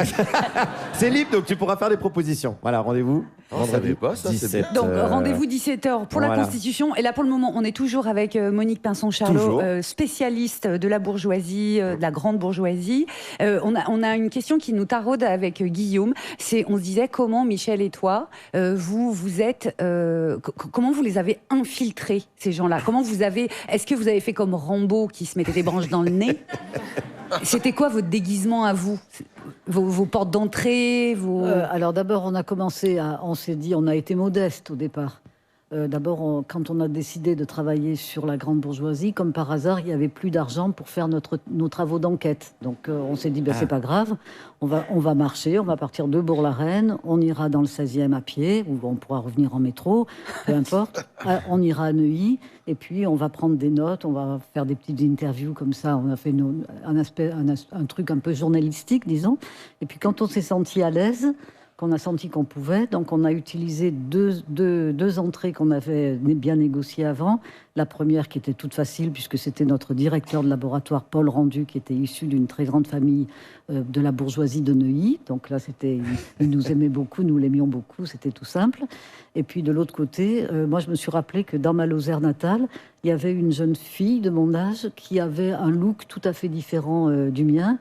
C'est libre, donc tu pourras faire des propositions. Voilà, rendez-vous. On savait pas, ça, c'est bien. Donc rendez-vous 17h pour la voilà. Constitution. Et là pour le moment, on est toujours avec Monique Pinson-Charlot, Toujours. spécialiste de la bourgeoisie, de la grande bourgeoisie. On a une question qui nous taraude avec Guillaume. On se disait comment Michel et toi, vous êtes, comment vous les avez infiltrés ces gens-là? Est-ce que vous avez fait comme Rambo qui se mettait des branches dans le nez? C'était quoi votre déguisement à vous? Vos portes d'entrée Alors d'abord, on s'est dit, on a été modeste au départ. D'abord, quand on a décidé de travailler sur la grande bourgeoisie, comme par hasard, il n'y avait plus d'argent pour faire nos travaux d'enquête. Donc on s'est dit, c'est pas grave, on va marcher, on va partir de Bourg-la-Reine, on ira dans le 16e à pied, ou on pourra revenir en métro, peu importe. On ira à Neuilly, et puis on va prendre des notes, on va faire des petites interviews comme ça. On a fait un truc un peu journalistique, disons. Et puis quand on s'est senti à l'aise, qu'on a senti qu'on pouvait. Donc, on a utilisé deux entrées qu'on avait bien négociées avant. La première qui était toute facile, puisque c'était notre directeur de laboratoire, Paul Rendu, qui était issu d'une très grande famille de la bourgeoisie de Neuilly. Donc là, il nous aimait beaucoup, nous l'aimions beaucoup, c'était tout simple. Et puis, de l'autre côté, moi, je me suis rappelé que dans ma Lozère natale, il y avait une jeune fille de mon âge qui avait un look tout à fait différent du mien,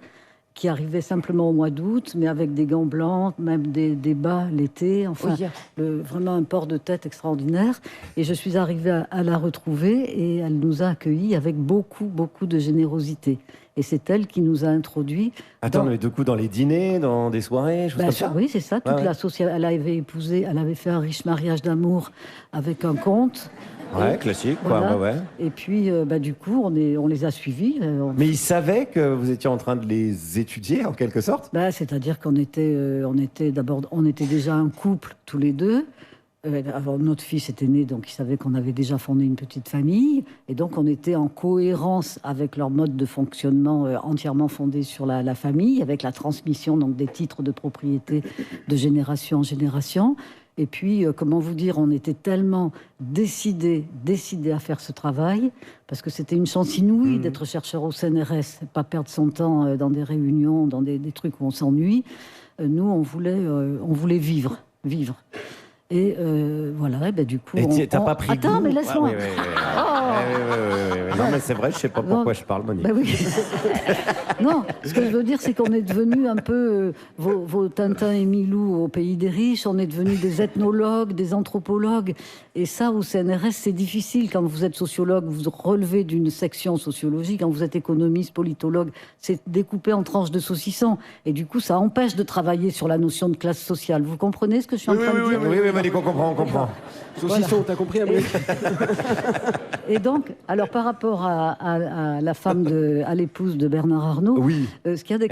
qui arrivait simplement au mois d'août, mais avec des gants blancs, même des bas l'été, enfin, vraiment un port de tête extraordinaire. Et je suis arrivée à la retrouver et elle nous a accueillis avec beaucoup, beaucoup de générosité. Et c'est elle qui nous a introduits. Attends, mais du coup, dans les dîners, dans des soirées, choses comme ça? Oui, c'est ça. Toute la société, elle avait fait un riche mariage d'amour avec un comte. Ouais, classique, quoi. Voilà. Ouais. Et puis, du coup, on les a suivis. Mais ils savaient que vous étiez en train de les étudier, en quelque sorte? C'est-à-dire qu'on était déjà un couple, tous les deux. Alors, notre fils était né, donc ils savaient qu'on avait déjà fondé une petite famille. Et donc, on était en cohérence avec leur mode de fonctionnement entièrement fondé sur la famille, avec la transmission donc, des titres de propriété de génération en génération. Et puis, comment vous dire, on était tellement décidés à faire ce travail, parce que c'était une chance inouïe d'être chercheur au CNRS, pas perdre son temps dans des réunions, dans des trucs où on s'ennuie. Nous, on voulait vivre. Et voilà, et du coup... Et t'as pas pris Attends, goût. mais laisse-moi. Non, mais c'est vrai, je sais pas pourquoi je parle, Monique. Ben oui. Non, ce que je veux dire, c'est qu'on est devenu un peu vos Tintin et Milou au pays des riches. On est devenu des ethnologues, des anthropologues. Et ça, au CNRS, c'est difficile. Quand vous êtes sociologue, vous relevez d'une section sociologie. Quand vous êtes économiste, politologue, c'est découpé en tranches de saucisson. Et du coup, ça empêche de travailler sur la notion de classe sociale. Vous comprenez ce que je suis en train de dire? Oui, Monique, on comprend. Saucisson, t'as compris, Amélie? Et donc, alors par rapport à la femme, à l'épouse de Bernard Arnault, Oui. Ce qu'il y a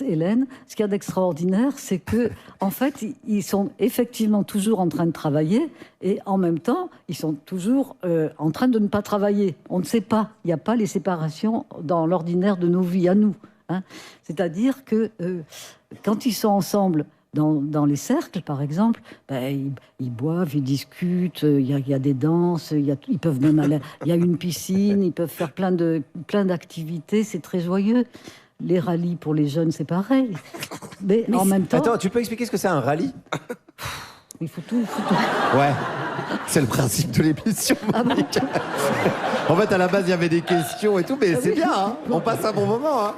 Hélène, ce qu'il y a d'extraordinaire, c'est que en fait, ils sont effectivement toujours en train de travailler et en même temps, ils sont toujours en train de ne pas travailler. On ne sait pas, il n'y a pas les séparations dans l'ordinaire de nos vies à nous. Hein. C'est-à-dire que quand ils sont ensemble, dans les cercles, par exemple, ben, ils boivent, ils discutent, il y a des danses, ils peuvent même aller, il y a une piscine, ils peuvent faire plein d'activités, c'est très joyeux. Les rallyes pour les jeunes, c'est pareil. Mais en même temps... Attends, tu peux expliquer ce que c'est un rallye? Il faut tout. Ouais, c'est le principe de l'émission. Monique. En fait, à la base, il y avait des questions et tout, mais c'est bien, hein. On passe un bon moment. Hein.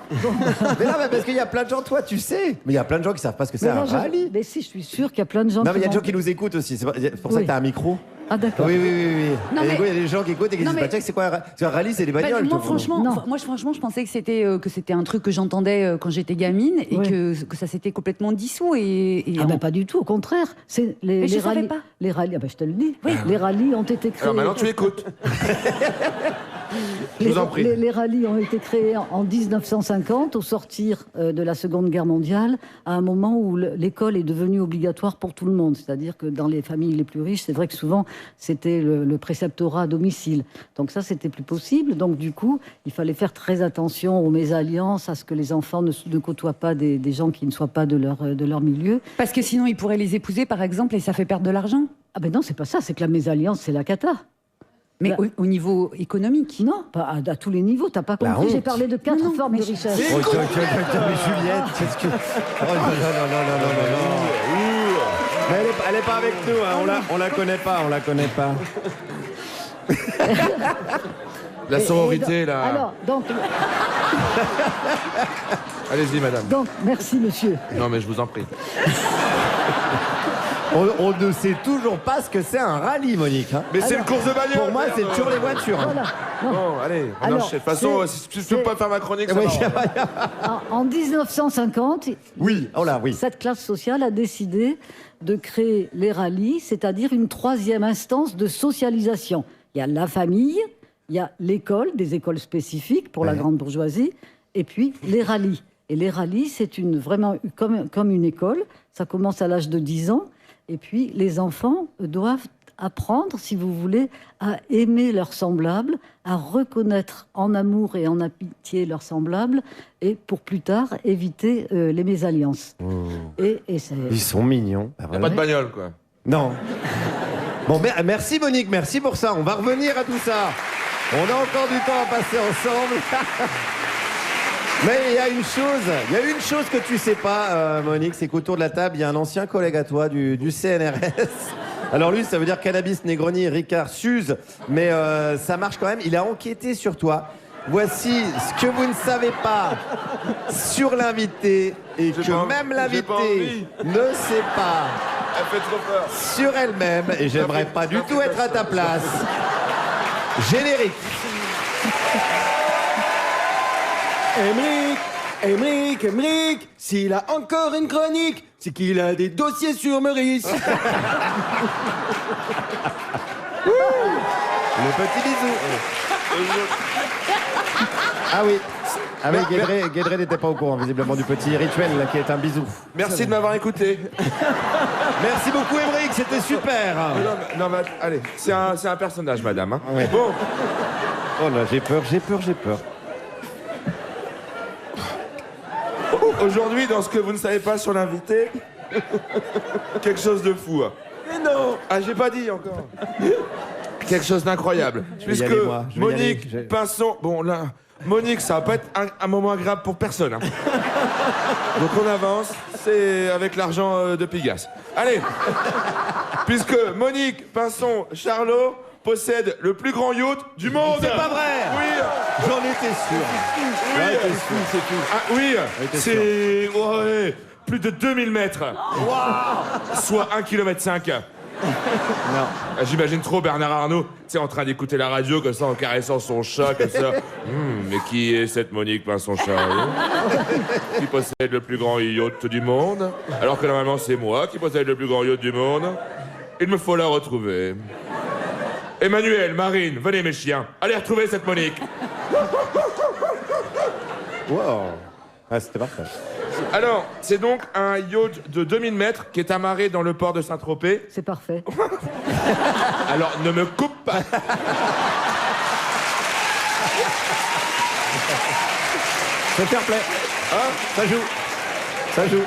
Mais non, mais parce qu'il y a plein de gens, toi, tu sais. Mais il y a plein de gens qui savent pas ce que c'est un rallye. Mais si, je suis sûre qu'il y a plein de gens Non, mais il y a des gens qui nous écoutent aussi. C'est pour ça que tu as un micro. Ah, d'accord. Oui. Non, Et mais- du coup, il y a des gens qui écoutent et qui disent, bah, c'est quoi un rallye? C'est des bagnoles. Moi, tout. franchement, je pensais que c'était un truc que j'entendais quand j'étais gamine et que ça s'était complètement dissous. Pas du tout, au contraire. C'est Mais les je savais rallyes. pas. Les rallyes, je te le dis. Les rallyes ont été créés. Alors maintenant, tu écoutes. Je vous en prie. Les rallyes ont été créés en 1950, au sortir de la Seconde Guerre mondiale, à un moment où l'école est devenue obligatoire pour tout le monde. C'est-à-dire que dans les familles les plus riches, c'est vrai que souvent, c'était le préceptorat à domicile. Donc ça, c'était plus possible. Donc du coup, il fallait faire très attention aux mésalliances, à ce que les enfants ne côtoient pas des gens qui ne soient pas de leur milieu. Parce que sinon, ils pourraient les épouser, par exemple, et ça fait perdre de l'argent. Ah ben non, c'est pas ça. C'est que la mésalliance, c'est la cata. Mais au niveau économique. Non, pas à tous les niveaux. T'as pas compris. J'ai parlé de 4 formes de richesse. Oh, mais Juliette, qu'est-ce que... Oh non. Mais elle est pas avec nous, hein. On la connaît pas. La sororité, Et là. Alors, donc, Allez-y, madame. donc, merci, monsieur. Non, mais je vous en prie. On ne sait toujours pas ce que c'est un rallye, Monique. Hein. Mais c'est une course de bagnole. Pour moi, c'est toujours les voitures. hein. Voilà. Bon, allez, on Alors, enchaîne. De toute façon, si tu peux pas faire ma chronique, ça Oui, va. En 1950, oui, oh là, oui. cette classe sociale a décidé de créer les rallyes, c'est-à-dire une troisième instance de socialisation. Il y a la famille, il y a l'école, des écoles spécifiques pour la grande bourgeoisie, et puis les rallyes. Et les rallyes, c'est vraiment comme une école. Ça commence à l'âge de 10 ans. Et puis, les enfants doivent apprendre, si vous voulez, à aimer leurs semblables, à reconnaître en amour et en amitié leurs semblables, et pour plus tard, éviter les mésalliances. Et Ils sont mignons. Bah, Y a pas de bagnole, quoi. Non. Bon, merci Monique, merci pour ça. On va revenir à tout ça. On a encore du temps à passer ensemble. Mais il y a une chose que tu sais pas, Monique, c'est qu'autour de la table, il y a un ancien collègue à toi du CNRS. Alors lui, ça veut dire cannabis, Negroni, Ricard, Suze, mais ça marche quand même. Il a enquêté sur toi. Voici ce que vous ne savez pas sur l'invité et que même l'invité ne sait pas Elle fait trop peur. sur elle-même. Et j'aimerais pas du tout être à ta place. Générique. Émeric, s'il a encore une chronique, c'est qu'il a des dossiers sur Meurice. Le petit bisou. Ah oui. Ah oui, Guédré n'était pas au courant, visiblement, du petit rituel là, qui est un bisou. Merci de m'avoir écouté. Merci beaucoup, Émeric, c'était super. Non, mais allez, c'est un personnage, madame. Hein. Ouais. Bon, Oh là, j'ai peur. aujourd'hui, dans ce que vous ne savez pas sur l'invité, quelque chose de fou. Hein. Mais non. Ah, j'ai pas dit encore. Quelque chose d'incroyable. vais y Puisque aller, moi. Je vais y aller. Monique Pinson... Bon, là, Monique, ça va pas être un moment agréable pour personne. Hein. Donc on avance, c'est avec l'argent de Pigasse. Allez. Puisque Monique Pinson Charlot possède le plus grand yacht du monde. C'est pas vrai. Oui. J'en étais sûr. J'en étais sûr, c'est tout. Ah oui, était c'est ouais, plus de 2000 mètres. Soit 1,5 km. Non. J'imagine trop Bernard Arnault, tu sais, en train d'écouter la radio comme ça, en caressant son chat comme ça. Mais qui est cette Monique Pinson-Charlot qui possède le plus grand yacht du monde, alors que normalement c'est moi qui possède le plus grand yacht du monde. Il me faut la retrouver. Emmanuel, Marine, venez mes chiens. Allez retrouver cette Monique. Wow. Ah, c'était parfait. Alors, c'est donc un yacht de 2000 mètres qui est amarré dans le port de Saint-Tropez. C'est parfait. Alors, ne me coupe pas. C'est fair play. Hein? Ça joue. Ça joue.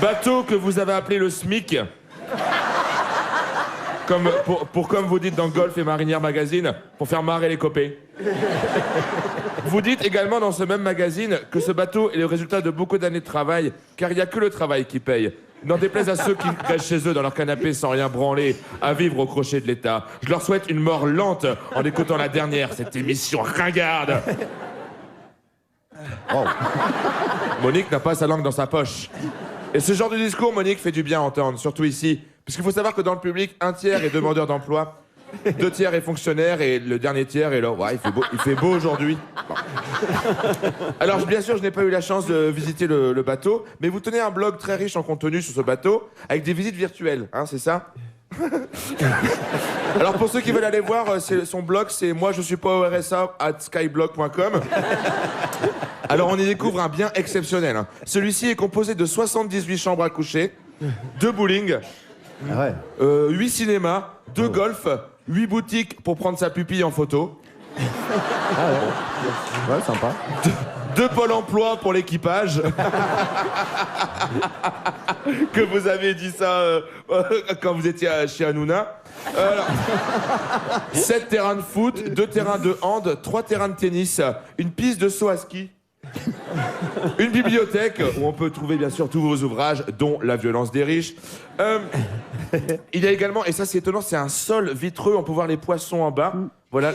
Bateau que vous avez appelé le SMIC. Comme, comme vous dites dans Golf et Marinière Magazine, pour faire marrer les copains. Vous dites également dans ce même magazine que ce bateau est le résultat de beaucoup d'années de travail, car il n'y a que le travail qui paye. N'en déplaise à ceux qui restent chez eux dans leur canapé sans rien branler, à vivre au crochet de l'État. Je leur souhaite une mort lente en écoutant la dernière, cette émission ringarde. Oh. Monique n'a pas sa langue dans sa poche. Et ce genre de discours, Monique, fait du bien à entendre, surtout ici. Puisqu'il faut savoir que dans le public, 1 tiers est demandeur d'emploi, 2 tiers est fonctionnaire et le dernier tiers est là. Ouais, il fait beau aujourd'hui. Bon. Alors, bien sûr, je n'ai pas eu la chance de visiter le bateau, mais vous tenez un blog très riche en contenu sur ce bateau, avec des visites virtuelles, hein, c'est ça? Alors, pour ceux qui veulent aller voir, son blog, c'est moi je suis pas au RSA @skyblog.com. Alors, on y découvre un bien exceptionnel. Hein. Celui-ci est composé de 78 chambres à coucher, 2 bowling, 8 cinémas, 2 golf, 8 boutiques pour prendre sa pupille en photo. Ah ouais. Ouais, sympa. 2 pôles emploi pour l'équipage. Que vous avez dit ça quand vous étiez chez Hanouna. 7 terrains de foot, 2 terrains de hand, 3 terrains de tennis, une piste de saut à ski. Une bibliothèque où on peut trouver bien sûr tous vos ouvrages, dont La violence des riches. Il y a également, et ça c'est étonnant, c'est un sol vitreux, on peut voir les poissons en bas. Voilà.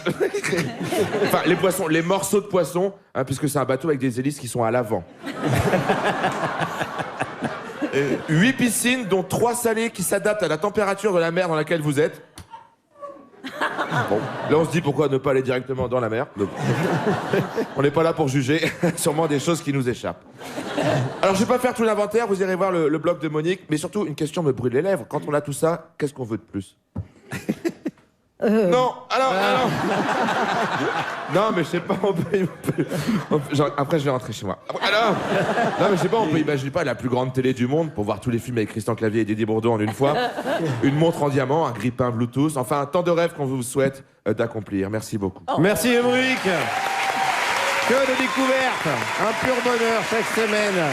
Enfin, les poissons, les morceaux de poissons, hein, puisque c'est un bateau avec des hélices qui sont à l'avant. 8 piscines, dont 3 salées qui s'adaptent à la température de la mer dans laquelle vous êtes. Bon, là on se dit pourquoi ne pas aller directement dans la mer. Donc, on n'est pas là pour juger, sûrement des choses qui nous échappent. Alors je vais pas faire tout l'inventaire, vous irez voir le blog de Monique, mais surtout une question me brûle les lèvres. Quand on a tout ça, qu'est-ce qu'on veut de plus? Non, alors. Non, mais je sais pas, après je vais rentrer chez moi. Alors, non, mais je sais pas, on peut imaginer pas la plus grande télé du monde pour voir tous les films avec Christian Clavier et Didier Bourdon en une fois. Une montre en diamant, un grille-pain Bluetooth, enfin, tant de rêves qu'on vous souhaite d'accomplir. Merci beaucoup. Merci Émeric. Que de découvertes. Un pur bonheur chaque semaine.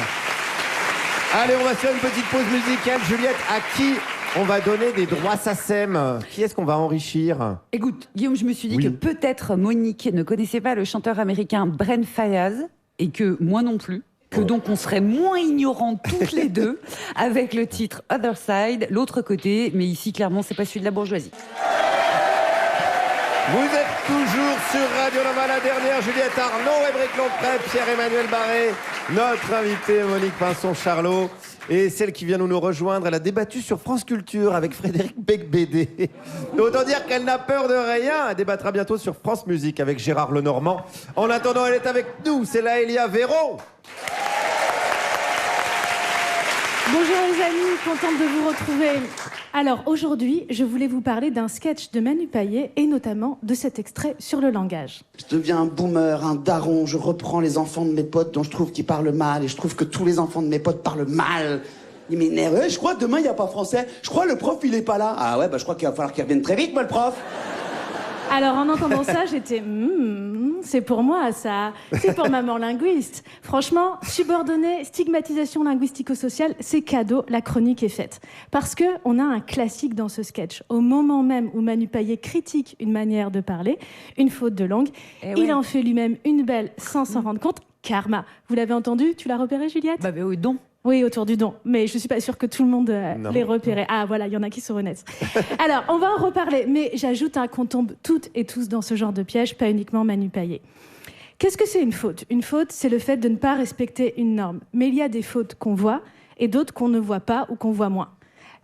Allez, on va faire une petite pause musicale. Juliette, à qui on va donner des droits SACEM? Qui est-ce qu'on va enrichir? Écoute, Guillaume, je me suis dit Oui. que peut-être Monique ne connaissait pas le chanteur américain Brent Faiyaz et que moi non plus. Que donc on serait moins ignorants toutes les deux avec le titre Other Side, l'autre côté, mais ici clairement c'est pas celui de la bourgeoisie. Vous êtes toujours sur Radio Nova, la dernière, Juliette Arnaud, Émeric Lompré, Pierre-Emmanuel Barré, notre invitée Monique Pinson-Charlot. Et celle qui vient nous rejoindre, elle a débattu sur France Culture avec Frédéric Becbédé. Autant dire qu'elle n'a peur de rien. Elle débattra bientôt sur France Musique avec Gérard Lenormand. En attendant, elle est avec nous, c'est Laëlia Véro. Bonjour les amis, contente de vous retrouver. Alors aujourd'hui, je voulais vous parler d'un sketch de Manu Payet et notamment de cet extrait sur le langage. Je deviens un boomer, un daron, je reprends les enfants de mes potes dont je trouve qu'ils parlent mal et je trouve que tous les enfants de mes potes parlent mal. Ils m'énervent. Je crois que demain il n'y a pas français. Je crois que le prof il est pas là. Ah ouais, bah je crois qu'il va falloir qu'il revienne très vite, moi le prof. Alors en entendant ça, j'étais c'est pour moi ça, c'est pour maman linguiste. Franchement, subordonnée, stigmatisation linguistico-sociale, c'est cadeau, la chronique est faite. Parce que on a un classique dans ce sketch. Au moment même où Manu Payet critique une manière de parler, une faute de langue, il en fait lui-même une belle sans s'en rendre compte. Karma. Vous l'avez entendu? Tu l'as repéré, Juliette? Bah oui, donc. Oui, autour du don. Mais je ne suis pas sûre que tout le monde les repérait. Ah, voilà, il y en a qui sont honnêtes. Alors, on va en reparler. Mais j'ajoute qu'on tombe toutes et tous dans ce genre de piège, pas uniquement Manu Payet. Qu'est-ce que c'est une faute ? Une faute, c'est le fait de ne pas respecter une norme. Mais il y a des fautes qu'on voit et d'autres qu'on ne voit pas ou qu'on voit moins.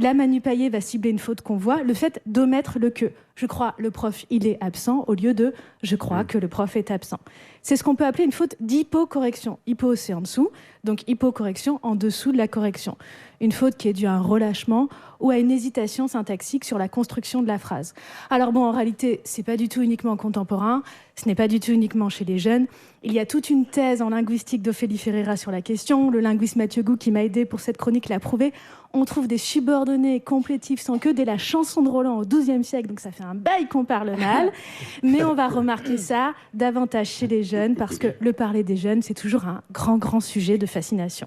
Là, Manu Payet va cibler une faute qu'on voit, le fait d'omettre le que. Je crois le prof, il est absent, au lieu de je crois que le prof est absent. C'est ce qu'on peut appeler une faute d'hypocorrection. Hypo, c'est en dessous, donc hypocorrection en dessous de la correction. Une faute qui est due à un relâchement ou à une hésitation syntaxique sur la construction de la phrase. Alors bon, en réalité, c'est pas du tout uniquement contemporain, ce n'est pas du tout uniquement chez les jeunes. Il y a toute une thèse en linguistique d'Ophélie Ferreira sur la question. Le linguiste Mathieu Gou, qui m'a aidé pour cette chronique, l'a prouvé. On trouve des subordonnés complétifs sans queue dès la chanson de Roland au XIIe siècle, donc ça fait un bail qu'on parle mal. Mais on va remarquer ça davantage chez les jeunes, parce que le parler des jeunes, c'est toujours un grand sujet de fascination.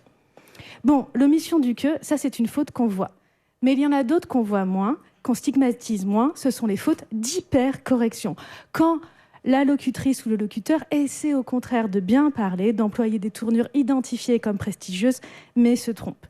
Bon, l'omission du que, ça c'est une faute qu'on voit. Mais il y en a d'autres qu'on voit moins, qu'on stigmatise moins, ce sont les fautes d'hypercorrection. Quand la locutrice ou le locuteur essaie au contraire de bien parler, d'employer des tournures identifiées comme prestigieuses, mais se trompe.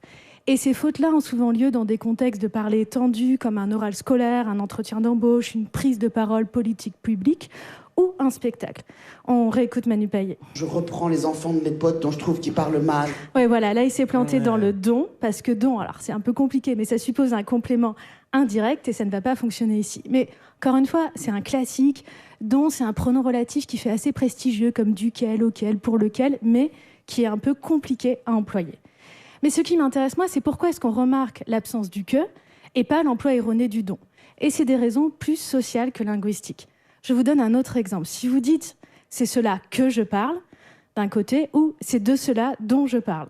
Et ces fautes-là ont souvent lieu dans des contextes de parler tendus, comme un oral scolaire, un entretien d'embauche, une prise de parole politique publique ou un spectacle. On réécoute Manu Payet. Je reprends les enfants de mes potes dont je trouve qu'ils parlent mal. Oui, voilà, là il s'est planté dans le don, parce que don, alors c'est un peu compliqué, mais ça suppose un complément indirect et ça ne va pas fonctionner ici. Mais encore une fois, c'est un classique. Don, c'est un pronom relatif qui fait assez prestigieux, comme duquel, auquel, pour lequel, mais qui est un peu compliqué à employer. Mais ce qui m'intéresse, moi, c'est pourquoi est-ce qu'on remarque l'absence du que et pas l'emploi erroné du don. Et c'est des raisons plus sociales que linguistiques. Je vous donne un autre exemple. Si vous dites « c'est cela que je parle », d'un côté, ou « c'est de cela dont je parle »,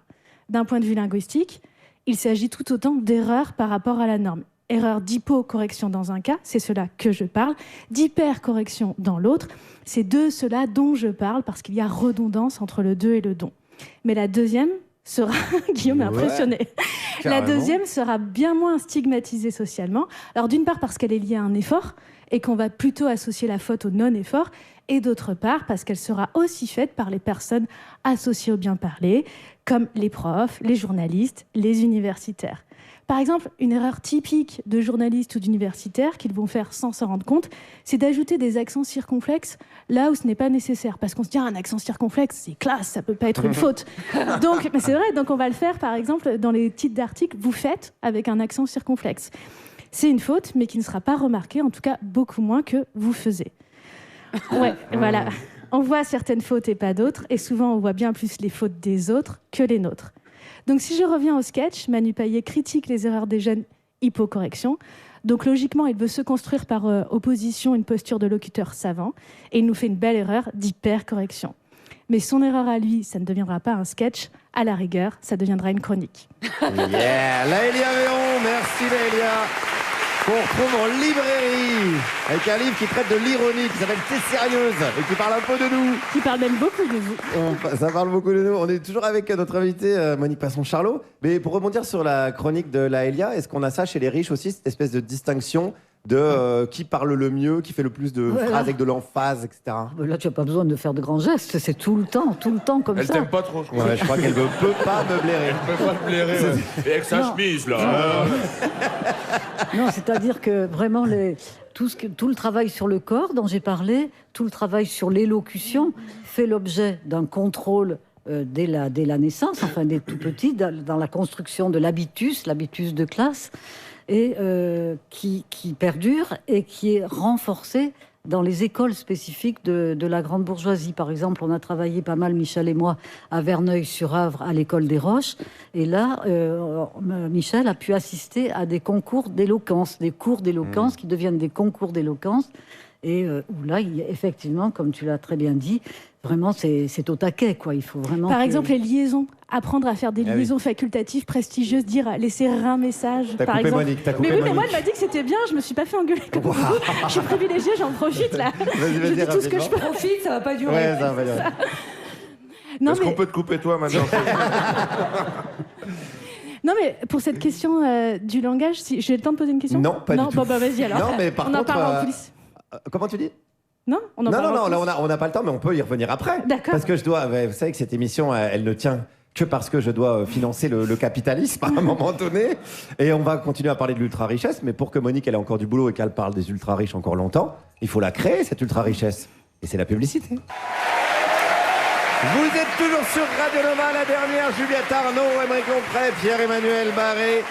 d'un point de vue linguistique, il s'agit tout autant d'erreurs par rapport à la norme. Erreur d'hypocorrection dans un cas, c'est cela que je parle, d'hypercorrection dans l'autre, c'est de cela dont je parle, parce qu'il y a redondance entre le de et le don. Mais la deuxième sera, Guillaume est impressionné, la deuxième sera bien moins stigmatisée socialement. Alors d'une part parce qu'elle est liée à un effort, et qu'on va plutôt associer la faute au non-effort, et d'autre part parce qu'elle sera aussi faite par les personnes associées au bien parler, comme les profs, les journalistes, les universitaires. Par exemple, une erreur typique de journalistes ou d'universitaires qu'ils vont faire sans s'en rendre compte, c'est d'ajouter des accents circonflexes là où ce n'est pas nécessaire. Parce qu'on se dit, un accent circonflexe, c'est classe, ça peut pas être une faute. Donc, mais c'est vrai, donc on va le faire, par exemple, dans les titres d'articles, vous faites avec un accent circonflexe. C'est une faute, mais qui ne sera pas remarquée, en tout cas beaucoup moins que vous faisiez. Ouais, voilà. On voit certaines fautes et pas d'autres, et souvent on voit bien plus les fautes des autres que les nôtres. Donc si je reviens au sketch, Manu Payet critique les erreurs des jeunes, hypocorrection. Donc logiquement, il veut se construire par opposition une posture de locuteur savant, et il nous fait une belle erreur d'hypercorrection. Mais son erreur à lui, ça ne deviendra pas un sketch, à la rigueur, ça deviendra une chronique. Yeah, Laëlia Véon, merci Laëlia. Qu'on retrouve en librairie, avec un livre qui traite de l'ironie, qui s'appelle T'es sérieuse, et qui parle un peu de nous. Qui parle même beaucoup de vous. Ça parle beaucoup de nous. On est toujours avec notre invitée Monique Passon-Charlot. Mais pour rebondir sur la chronique de Laëlia, est-ce qu'on a ça chez les riches aussi, cette espèce de distinction de qui parle le mieux, qui fait le plus de phrases avec de l'emphase, etc. Là, tu n'as pas besoin de faire de grands gestes, c'est tout le temps comme ça. Elle t'aime pas trop, je crois. Ouais, je crois qu'elle ne peut pas me blairer. Elle peut pas te blairer, ouais. Et avec sa chemise, là. Non, c'est-à-dire que vraiment, tout le travail sur le corps dont j'ai parlé, tout le travail sur l'élocution fait l'objet d'un contrôle dès la naissance, enfin des tout petits, dans la construction de l'habitus de classe, et qui perdure et qui est renforcé dans les écoles spécifiques de la grande bourgeoisie. Par exemple, on a travaillé pas mal, Michel et moi, à Verneuil-sur-Avre, à l'école des Roches. Et là, Michel a pu assister à des concours d'éloquence, des cours d'éloquence qui deviennent des concours d'éloquence. Et où là, effectivement, comme tu l'as très bien dit, vraiment, c'est au taquet, quoi. Il faut vraiment... Par exemple, les liaisons. Apprendre à faire des liaisons facultatives prestigieuses, laisser un message, t'as par coupé exemple. Monique, t'as coupé mais Monique. moi, elle m'a dit que c'était bien, je me suis pas fait engueuler comme vous. Je suis privilégiée, j'en profite, là. Vas-y, je dis tout ce que je peux. Profite, ça va pas durer. Ouais, ça va durer. Non, Est-ce qu'on peut te couper toi maintenant? Non, mais pour cette question du langage, si j'ai le temps de poser une question? Non, pas du tout. Bon, bah vas-y alors. Non, mais par on en contre, parle en coulisses. comment tu dis? Non, on en parle en coulisses. là on n'a pas le temps, mais on peut y revenir après. D'accord. Parce que vous savez que cette émission, elle ne tient que parce que je dois financer le capitalisme à un moment donné. Et on va continuer à parler de l'ultra-richesse, mais pour que Monique elle ait encore du boulot et qu'elle parle des ultra-riches encore longtemps, il faut la créer, cette ultra-richesse. Et c'est la publicité. Vous êtes toujours sur Radio Nova, la dernière, Juliette Arnaud, Émeric Lomprey, Pierre-Emmanuel Barré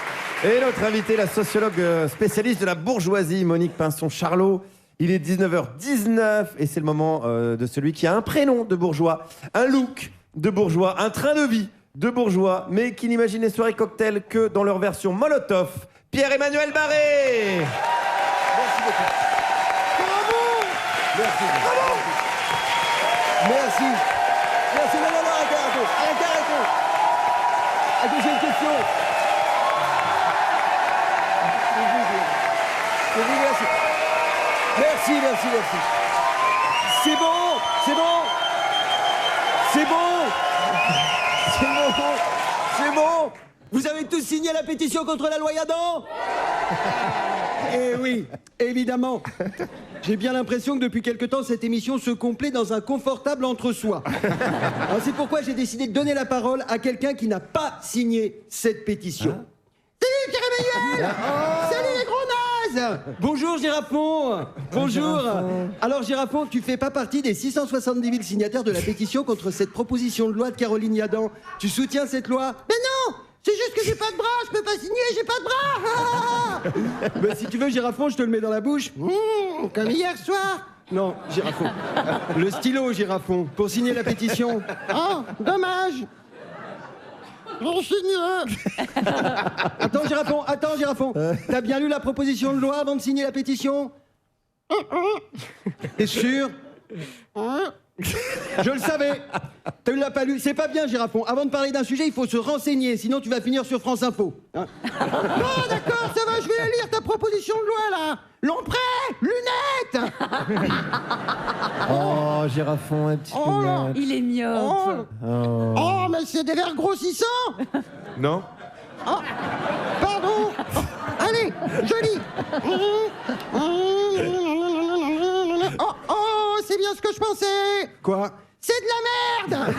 et notre invité, la sociologue spécialiste de la bourgeoisie, Monique Pinson-Charlot. Il est 19h19 et c'est le moment de celui qui a un prénom de bourgeois, un look de bourgeois, un train de vie de bourgeois, mais qui n'imagine les soirées cocktails que dans leur version Molotov. Pierre-Emmanuel Barré. Merci beaucoup. Bravo. Merci. Bravo. Merci. Merci. Non, arrêtez. Attends, j'ai une question. Merci. C'est bon. Vous avez tous signé la pétition contre la loi Yadan? Eh oui, évidemment. J'ai bien l'impression que depuis quelque temps, cette émission se complaît dans un confortable entre-soi. Alors c'est pourquoi j'ai décidé de donner la parole à quelqu'un qui n'a pas signé cette pétition. Salut Pierre-Emmanuel. Salut les gros nazes. Bonjour Girafon. Bonjour. Alors Girafon, tu fais pas partie des 670 000 signataires de la pétition contre cette proposition de loi de Caroline Yadan. Tu soutiens cette loi? Mais non. C'est juste que j'ai pas de bras, je peux pas signer, j'ai pas de bras. Bah, si tu veux, Girafon, je te le mets dans la bouche. Comme hier soir. Non, Girafon. Le stylo, Girafon, pour signer la pétition. Oh, dommage. On signe. Attends, Girafon. T'as bien lu la proposition de loi avant de signer la pétition? T'es sûr? Je le savais. Tu l'as pas lu. C'est pas bien, Girafon. Avant de parler d'un sujet, il faut se renseigner. Sinon, tu vas finir sur France Info. Hein? Non, d'accord, ça va. Je vais lire ta proposition de loi, là. Lomprey, lunettes. Oh, Girafon, un petit peu mal. Il est myope. Oh, mais c'est des verres grossissants. Non? Oh, pardon. Allez, joli. Oh, c'est bien ce que je pensais. Quoi? C'est de la merde.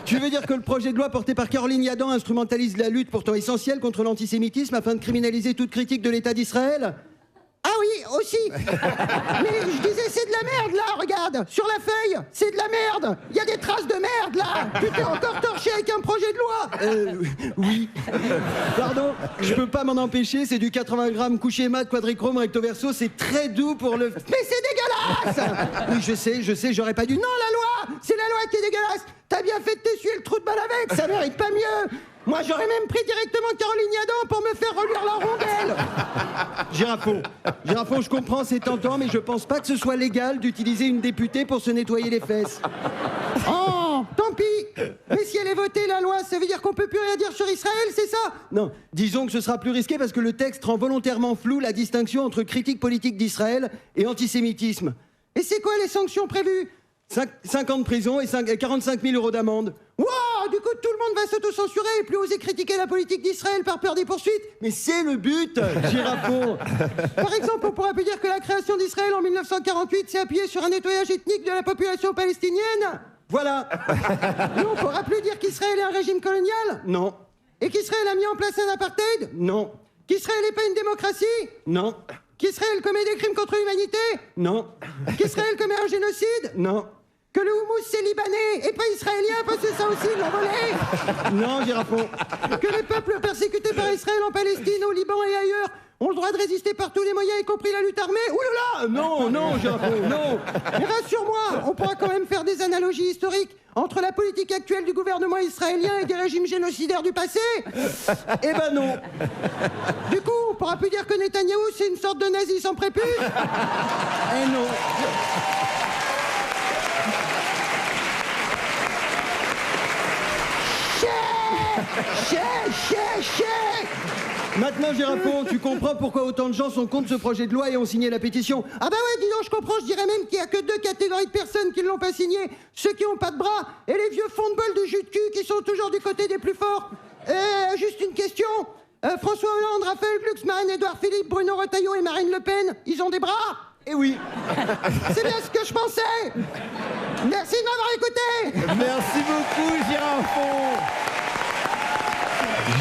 Tu veux dire que le projet de loi porté par Caroline Yadan instrumentalise la lutte pourtant essentielle contre l'antisémitisme afin de criminaliser toute critique de l'État d'Israël? Ah oui, aussi. Mais je disais c'est de la merde là, regarde. Sur la feuille, c'est de la merde. Il y a des traces de merde là. Tu t'es encore torché avec un projet de loi. Oui. Pardon, je peux pas m'en empêcher, c'est du 80 grammes couché mat, quadrichrome, recto verso, c'est très doux pour le... Mais c'est dégueulasse. Oui, je sais, j'aurais pas dû... Non, la loi, c'est la loi qui est dégueulasse. T'as bien fait de t'essuyer le trou de balle avec, ça mérite pas mieux. Moi, j'aurais même pris directement Caroline Yadan pour me faire relire la rondelle. Girafon, je comprends, c'est tentant, mais je pense pas que ce soit légal d'utiliser une députée pour se nettoyer les fesses. Oh, tant pis. Mais si elle est votée, la loi, ça veut dire qu'on peut plus rien dire sur Israël, c'est ça? Non, disons que ce sera plus risqué parce que le texte rend volontairement flou la distinction entre critique politique d'Israël et antisémitisme. Et c'est quoi les sanctions prévues? 5 ans de prison et 45 000 € d'amende. Wow, du coup, tout le monde va s'autocensurer et plus oser critiquer la politique d'Israël par peur des poursuites. Mais c'est le but, Girafon. Par exemple, on pourra plus dire que la création d'Israël en 1948 s'est appuyée sur un nettoyage ethnique de la population palestinienne. Voilà. Et on pourra plus dire qu'Israël est un régime colonial. Non. Et qu'Israël a mis en place un apartheid. Non. Qu'Israël n'est pas une démocratie. Non. Qu'Israël commet des crimes contre l'humanité. Non. Qu'Israël commet un génocide. Non. Que le houmous c'est libanais et pas israélien parce que ça aussi ils l'ont volé. Non, Girafon. Que les peuples persécutés par Israël en Palestine, au Liban et ailleurs ont le droit de résister par tous les moyens, y compris la lutte armée. Ouh là là. Non, Girafon, non. Mais rassure-moi, on pourra quand même faire des analogies historiques entre la politique actuelle du gouvernement israélien et des régimes génocidaires du passé. Eh ben non. Du coup, on pourra plus dire que Netanyahou c'est une sorte de nazi sans prépuce. Eh non. Maintenant, Girafon, tu comprends pourquoi autant de gens sont contre ce projet de loi et ont signé la pétition. Ah bah ouais, dis donc, je comprends, je dirais même qu'il n'y a que 2 catégories de personnes qui ne l'ont pas signé. Ceux qui n'ont pas de bras et les vieux fonds de bol de jus de cul qui sont toujours du côté des plus forts. Juste une question. François Hollande, Raphaël Glucksmann, Édouard Philippe, Bruno Retailleau et Marine Le Pen, ils ont des bras? Eh oui. C'est bien ce que je pensais. Merci de m'avoir écouté. Merci beaucoup, Girafon.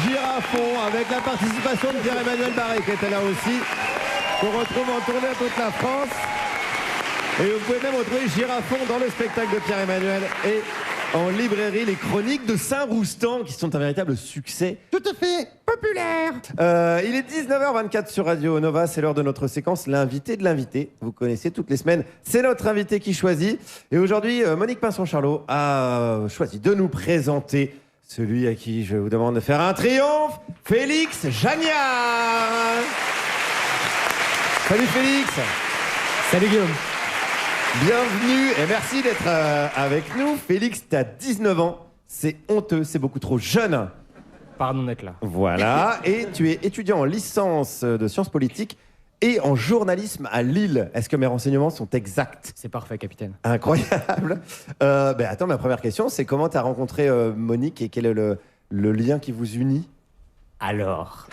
Girafon, avec la participation de Pierre-Emmanuel Barré qui était là aussi, qu'on retrouve en tournée à toute la France. Et vous pouvez même retrouver Girafon dans le spectacle de Pierre-Emmanuel et en librairie les chroniques de Saint-Roustan qui sont un véritable succès. Tout à fait. Populaire. Il est 19h24 sur Radio Nova, c'est l'heure de notre séquence l'invité de l'invité. Vous connaissez toutes les semaines, c'est notre invité qui choisit. Et aujourd'hui, Monique Pinson-Charlot a choisi de nous présenter celui à qui je vous demande de faire un triomphe, Félix Jagnard. Salut Félix. Salut Guillaume. Bienvenue et merci d'être avec nous. Félix, tu as 19 ans, c'est honteux, c'est beaucoup trop jeune. Pardon d'être là. Voilà, et tu es étudiant en licence de sciences politiques et en journalisme à Lille. Est-ce que mes renseignements sont exacts? C'est parfait, capitaine. Incroyable. Attends, ma première question, c'est comment tu as rencontré Monique et quel est le lien qui vous unit? Alors,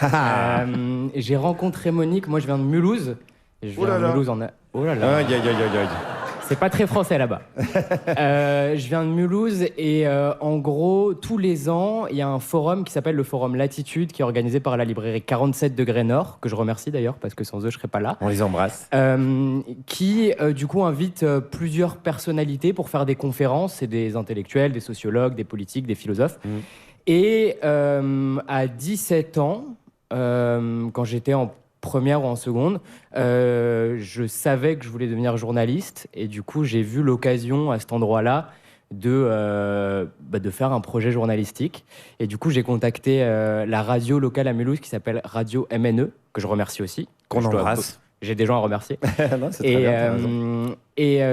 j'ai rencontré Monique, moi je viens de Mulhouse. Je viens de Mulhouse en... Oh là là. Aïe, aïe, aïe, aïe, aïe. C'est pas très français là-bas. Je viens de Mulhouse et en gros, tous les ans, il y a un forum qui s'appelle le Forum Latitude qui est organisé par la librairie 47 degrés Nord, que je remercie d'ailleurs parce que sans eux, je serais pas là. On les embrasse. Qui, du coup, invite plusieurs personnalités pour faire des conférences. C'est des intellectuels, des sociologues, des politiques, des philosophes. Et à 17 ans, quand j'étais en première ou en seconde, je savais que je voulais devenir journaliste et du coup j'ai vu l'occasion à cet endroit-là de faire un projet journalistique et du coup j'ai contacté la radio locale à Mulhouse qui s'appelle Radio MNE, que je remercie aussi. Qu'on embrasse. J'ai des gens à remercier. Non, c'est très bien,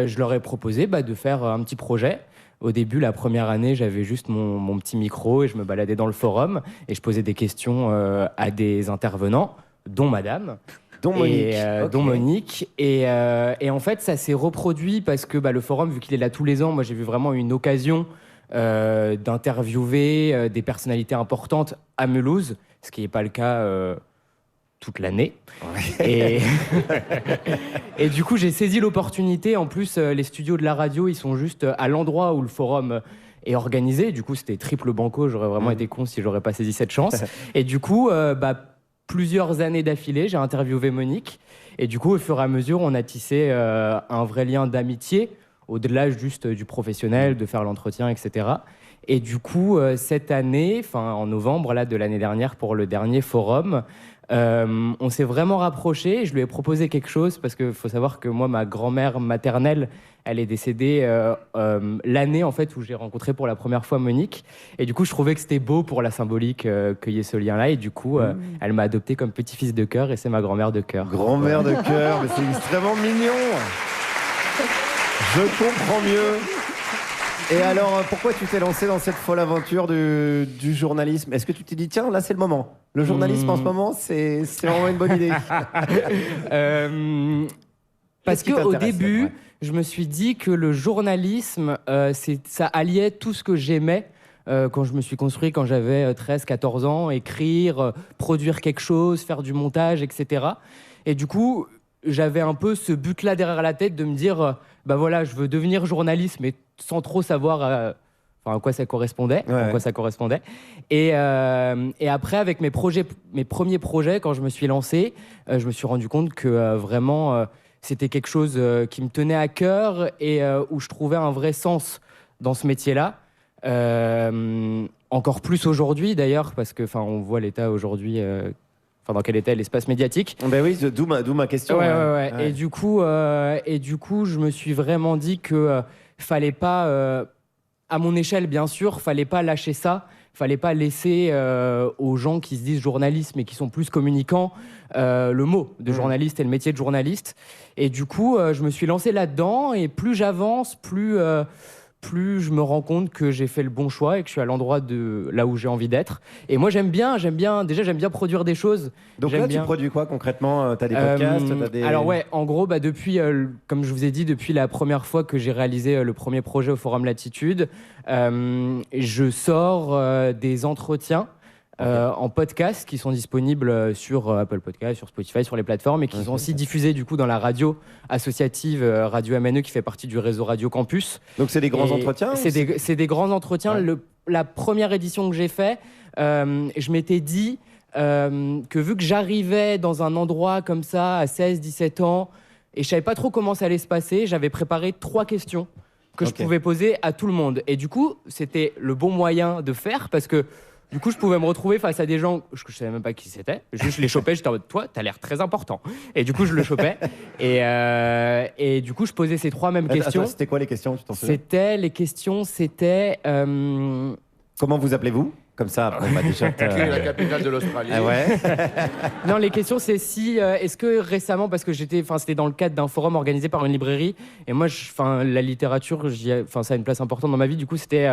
je leur ai proposé de faire un petit projet. Au début, la première année, j'avais juste mon petit micro et je me baladais dans le forum et je posais des questions à des intervenants, dont madame. Dont Monique. Dont Monique. Et en fait, ça s'est reproduit parce que le forum, vu qu'il est là tous les ans, moi j'ai vu vraiment une occasion d'interviewer des personnalités importantes à Mulhouse, ce qui n'est pas le cas toute l'année. Ouais. Et du coup, j'ai saisi l'opportunité. En plus, les studios de la radio, ils sont juste à l'endroit où le forum est organisé. Du coup, c'était triple banco. J'aurais vraiment été con si j'aurais pas saisi cette chance. Et du coup, plusieurs années d'affilée, j'ai interviewé Monique. Et du coup, au fur et à mesure, on a tissé un vrai lien d'amitié, au-delà juste du professionnel, de faire l'entretien, etc. Et du coup, cette année, en novembre de l'année dernière, pour le dernier forum, on s'est vraiment rapprochés. Je lui ai proposé quelque chose parce qu'il faut savoir que moi, ma grand-mère maternelle, elle est décédée l'année en fait où j'ai rencontré pour la première fois Monique. Et du coup, je trouvais que c'était beau pour la symbolique qu'il y ait ce lien-là. Et du coup, elle m'a adopté comme petit-fils de cœur et c'est ma grand-mère de cœur. Grand-mère de cœur, mais c'est extrêmement mignon. Je comprends mieux. Et alors, pourquoi tu t'es lancé dans cette folle aventure du journalisme? Est-ce que tu t'es dit, tiens, là, c'est le moment. Le journalisme, en ce moment, c'est vraiment une bonne idée. Parce qu'au début, je me suis dit que le journalisme, ça alliait tout ce que j'aimais quand je me suis construit, quand j'avais 13, 14 ans, écrire, produire quelque chose, faire du montage, etc. Et du coup, j'avais un peu ce but-là derrière la tête de me dire, je veux devenir journaliste, mais sans trop savoir à quoi ça correspondait. Et après, avec mes premiers projets, quand je me suis lancé, je me suis rendu compte que vraiment, c'était quelque chose qui me tenait à cœur et où je trouvais un vrai sens dans ce métier-là. Encore plus aujourd'hui, d'ailleurs, parce que on voit l'état aujourd'hui... dans quel état est l'espace médiatique. Ben oui, d'où ma question. Ouais. Et du coup, je me suis vraiment dit que fallait pas, à mon échelle bien sûr, fallait pas lâcher ça, fallait pas laisser aux gens qui se disent journalistes mais qui sont plus communicants le mot de journaliste et le métier de journaliste. Et du coup, je me suis lancé là-dedans et plus j'avance, plus je me rends compte que j'ai fait le bon choix et que je suis à l'endroit de là où j'ai envie d'être. Et moi, j'aime bien produire des choses. Donc là, tu produis quoi concrètement? T'as des podcasts, t'as des... Alors ouais, en gros, depuis, comme je vous ai dit, depuis la première fois que j'ai réalisé le premier projet au Forum Latitude, je sors des entretiens en podcast qui sont disponibles sur Apple Podcast, sur Spotify, sur les plateformes et qui sont aussi diffusés du coup dans la radio associative Radio MNE qui fait partie du réseau Radio Campus. Donc c'est des grands entretiens? C'est des grands entretiens. Ouais. La première édition que j'ai fait, je m'étais dit que vu que j'arrivais dans un endroit comme ça à 16-17 ans et je savais pas trop comment ça allait se passer, j'avais préparé 3 questions que je pouvais poser à tout le monde. Et du coup, c'était le bon moyen de faire parce que du coup, je pouvais me retrouver face à des gens que je savais même pas qui c'était. Juste, je les chopais, j'étais en mode, toi, t'as l'air très important. Et du coup, je le chopais. Et du coup, je posais ces 3 mêmes questions. C'était quoi les questions, tu t'en souviens? Les questions, c'était... Comment vous appelez-vous? Comme ça, on va déjà... Quelle est la capitale de l'Australie? Ah ouais. Non, les questions, c'est si... est-ce que récemment, parce que c'était dans le cadre d'un forum organisé par une librairie, et moi, la littérature, ça a une place importante dans ma vie, du coup, c'était...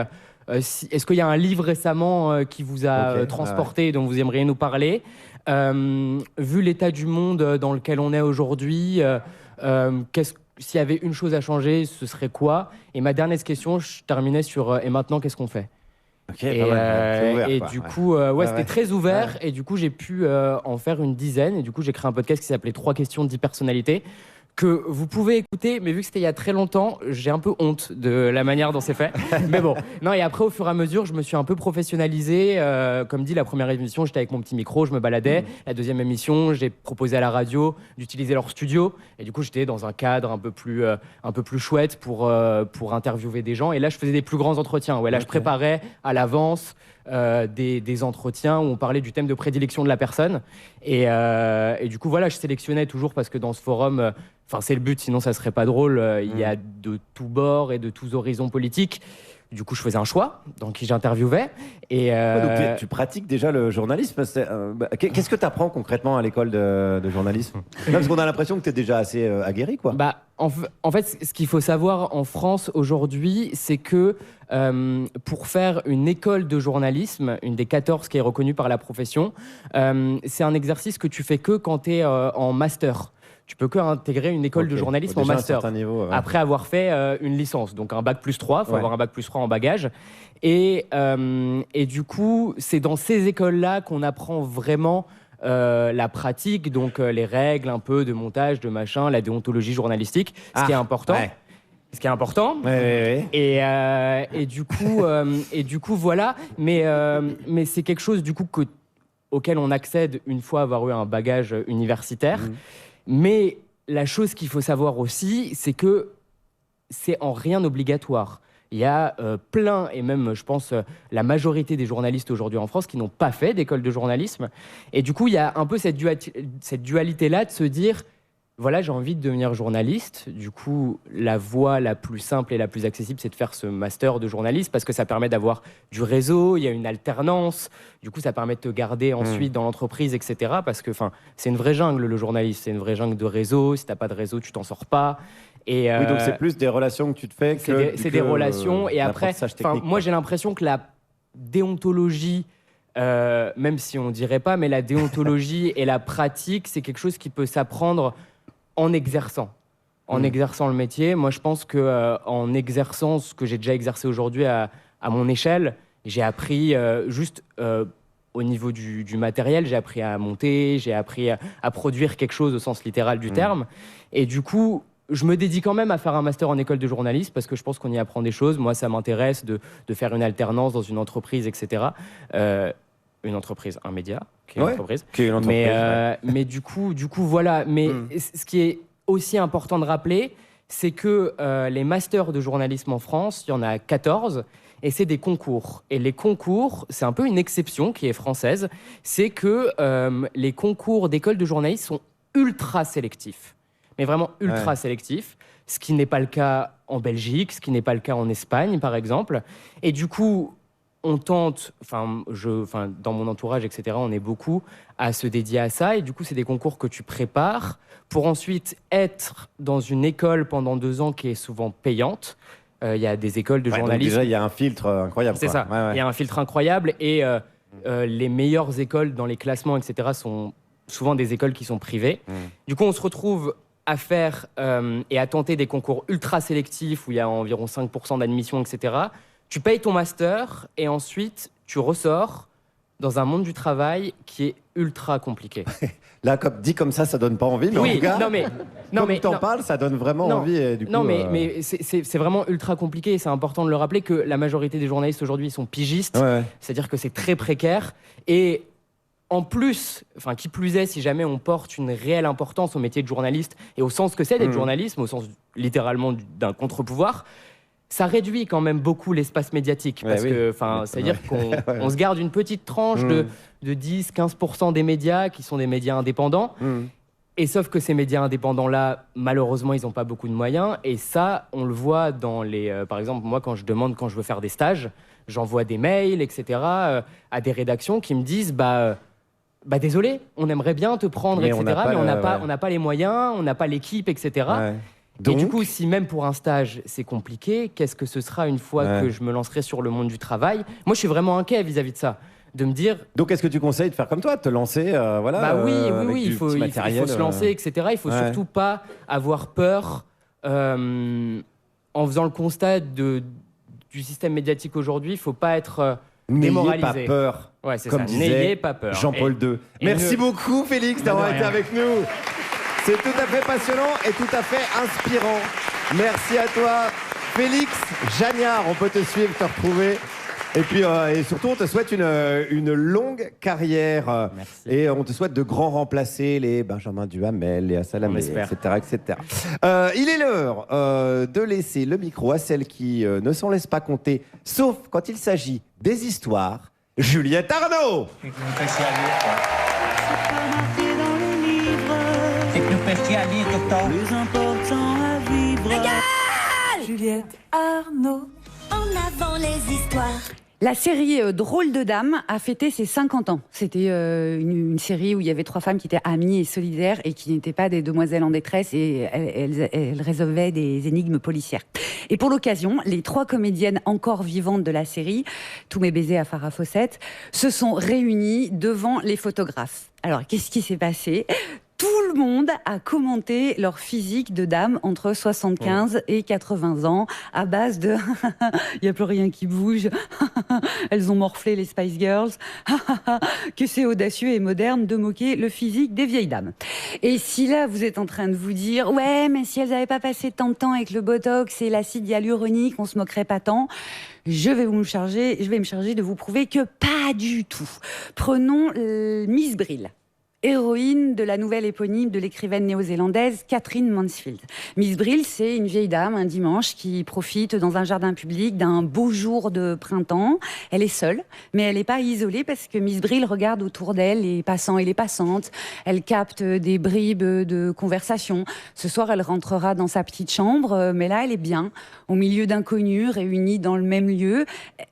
est-ce qu'il y a un livre récemment qui vous a transporté, dont vous aimeriez nous parler? Vu l'état du monde dans lequel on est aujourd'hui, s'il y avait une chose à changer, ce serait quoi? Et ma dernière question, je terminais sur et maintenant, qu'est-ce qu'on fait? Du coup, c'était très ouvert. Et du coup, j'ai pu en faire une dizaine. Et du coup, j'ai créé un podcast qui s'appelait 3 questions, 10 personnalités, que vous pouvez écouter, mais vu que c'était il y a très longtemps, j'ai un peu honte de la manière dont c'est fait. Mais bon, non, et après, au fur et à mesure, je me suis un peu professionnalisé. Comme dit, la première émission, j'étais avec mon petit micro, je me baladais. La deuxième émission, j'ai proposé à la radio d'utiliser leur studio. Et du coup, j'étais dans un cadre un peu plus chouette pour interviewer des gens. Et là, je faisais des plus grands entretiens. Ouais, là, je préparais à l'avance des entretiens où on parlait du thème de prédilection de la personne. Et du coup, voilà, je sélectionnais toujours parce que dans ce forum... c'est le but, sinon ça serait pas drôle. Il y a de tous bords et de tous horizons politiques. Du coup, je faisais un choix dans qui j'interviewais. Donc, tu pratiques déjà le journalisme. Qu'est-ce que tu apprends concrètement à l'école de journalisme? Parce qu'on a l'impression que tu es déjà assez aguerri, quoi. En fait, ce qu'il faut savoir en France aujourd'hui, c'est que pour faire une école de journalisme, une des 14 qui est reconnue par la profession, c'est un exercice que tu fais que quand tu es en master. Tu peux que intégrer une école de journalisme en master, niveau, après avoir fait une licence. Donc un bac plus 3, il faut avoir un bac plus 3 en bagage. Et du coup, c'est dans ces écoles-là qu'on apprend vraiment la pratique, donc les règles un peu de montage, de machin, la déontologie journalistique, ce qui est important. Ce qui est important. Et du coup, voilà. Mais c'est quelque chose, du coup, auquel on accède une fois avoir eu un bagage universitaire. Mais la chose qu'il faut savoir aussi, c'est que c'est en rien obligatoire. Il y a plein, et même, je pense, la majorité des journalistes aujourd'hui en France qui n'ont pas fait d'école de journalisme. Et du coup, il y a un peu cette dualité-là de se dire, voilà, j'ai envie de devenir journaliste. Du coup, la voie la plus simple et la plus accessible, c'est de faire ce master de journaliste parce que ça permet d'avoir du réseau, il y a une alternance. Du coup, ça permet de te garder ensuite dans l'entreprise, etc. Parce que c'est une vraie jungle, le journaliste. C'est une vraie jungle de réseau. Si tu n'as pas de réseau, tu t'en sors pas. Oui, donc c'est plus des relations que tu te fais c'est des relations. Et après, moi, j'ai l'impression que la déontologie... même si on ne dirait pas, mais la déontologie et la pratique, c'est quelque chose qui peut s'apprendre en exerçant le métier. Moi, je pense qu'en exerçant ce que j'ai déjà exercé aujourd'hui à mon échelle, j'ai appris au niveau du matériel, j'ai appris à monter, j'ai appris à produire quelque chose au sens littéral du terme. Et du coup, je me dédie quand même à faire un master en école de journalisme parce que je pense qu'on y apprend des choses. Moi, ça m'intéresse de faire une alternance dans une entreprise, etc. Une entreprise, un média, qui est une entreprise. Mais du coup, voilà. Mais ce qui est aussi important de rappeler, c'est que les masters de journalisme en France, il y en a 14, et c'est des concours. Et les concours, c'est un peu une exception qui est française, c'est que les concours d'école de journalisme sont ultra sélectifs. Mais vraiment ultra sélectifs, ce qui n'est pas le cas en Belgique, ce qui n'est pas le cas en Espagne, par exemple. Et du coup... on tente, dans mon entourage, etc., on est beaucoup à se dédier à ça. Et du coup, c'est des concours que tu prépares pour ensuite être dans une école pendant 2 ans qui est souvent payante. Il y a des écoles de journalisme. Déjà, il y a un filtre incroyable. C'est ça. Il y a un filtre incroyable. Et les meilleures écoles dans les classements, etc., sont souvent des écoles qui sont privées. Du coup, on se retrouve à faire et à tenter des concours ultra sélectifs où il y a environ 5% d'admission, etc., tu payes ton master et ensuite tu ressors dans un monde du travail qui est ultra compliqué. Là, dit comme ça donne pas envie, mais oui, en tout cas, comme t'en parles, ça donne vraiment envie. Et du coup, mais c'est vraiment ultra compliqué et c'est important de le rappeler que la majorité des journalistes aujourd'hui sont pigistes, c'est-à-dire que c'est très précaire et en plus, qui plus est, si jamais on porte une réelle importance au métier de journaliste et au sens que c'est d'être journaliste, au sens littéralement d'un contre-pouvoir, ça réduit quand même beaucoup l'espace médiatique. Parce que, c'est-à-dire qu'on se garde une petite tranche de 10-15% des médias qui sont des médias indépendants. Et sauf que ces médias indépendants-là, malheureusement, ils n'ont pas beaucoup de moyens. Et ça, on le voit dans les... par exemple, moi, quand je veux faire des stages, j'envoie des mails, etc., à des rédactions qui me disent désolé, on aimerait bien te prendre, etc., mais on n'a pas les moyens, on n'a pas l'équipe, etc. Donc... Et du coup, si même pour un stage, c'est compliqué, qu'est-ce que ce sera une fois que je me lancerai sur le monde du travail? Moi, je suis vraiment inquiet vis-à-vis de ça. De me dire... Donc, est-ce que tu conseilles de faire comme toi, de te lancer oui, il faut se lancer, etc. Il faut surtout pas avoir peur en faisant le constat du système médiatique aujourd'hui. Il faut pas être démoralisé. N'ayez pas peur, ouais, c'est comme ça. disait N'ayez pas peur. Jean-Paul II. Merci beaucoup, Félix, d'avoir été avec nous. C'est tout à fait passionnant et tout à fait inspirant. Merci à toi, Félix Jagnard. On peut te suivre, te retrouver. Et puis, et surtout, on te souhaite une longue carrière. Merci. Et on te souhaite de grands remplacer les Benjamin Duhamel, les Salamé, etc., etc. Il est l'heure de laisser le micro à celle qui ne s'en laisse pas compter, sauf quand il s'agit des histoires, Juliette Arnaud. C'est que nous pessions à lire tout le temps. Plus important à vivre. Regarde Juliette Arnaud. En avant les histoires. La série Drôle de Dames a fêté ses 50 ans. C'était une série où il y avait 3 femmes qui étaient amies et solidaires et qui n'étaient pas des demoiselles en détresse, et elles résolvaient des énigmes policières. Et pour l'occasion, les 3 comédiennes encore vivantes de la série, Tous mes baisers à Farah Fawcett, se sont réunies devant les photographes. Alors, qu'est-ce qui s'est passé ? Tout le monde a commenté leur physique de dame entre 75 et 80 ans à base de « il n'y a plus rien qui bouge, elles ont morflé les Spice Girls, que c'est audacieux et moderne de moquer le physique des vieilles dames ». Et si là, vous êtes en train de vous dire « ouais, mais si elles n'avaient pas passé tant de temps avec le Botox et l'acide hyaluronique, on se moquerait pas tant », je vais me charger de vous prouver que pas du tout. Prenons Miss Brill, héroïne de la nouvelle éponyme de l'écrivaine néo-zélandaise Catherine Mansfield. Miss Brill, c'est une vieille dame, un dimanche, qui profite dans un jardin public d'un beau jour de printemps. Elle est seule, mais elle n'est pas isolée parce que Miss Brill regarde autour d'elle les passants et les passantes. Elle capte des bribes de conversation. Ce soir, elle rentrera dans sa petite chambre, mais là, elle est bien, au milieu d'inconnus réunis dans le même lieu.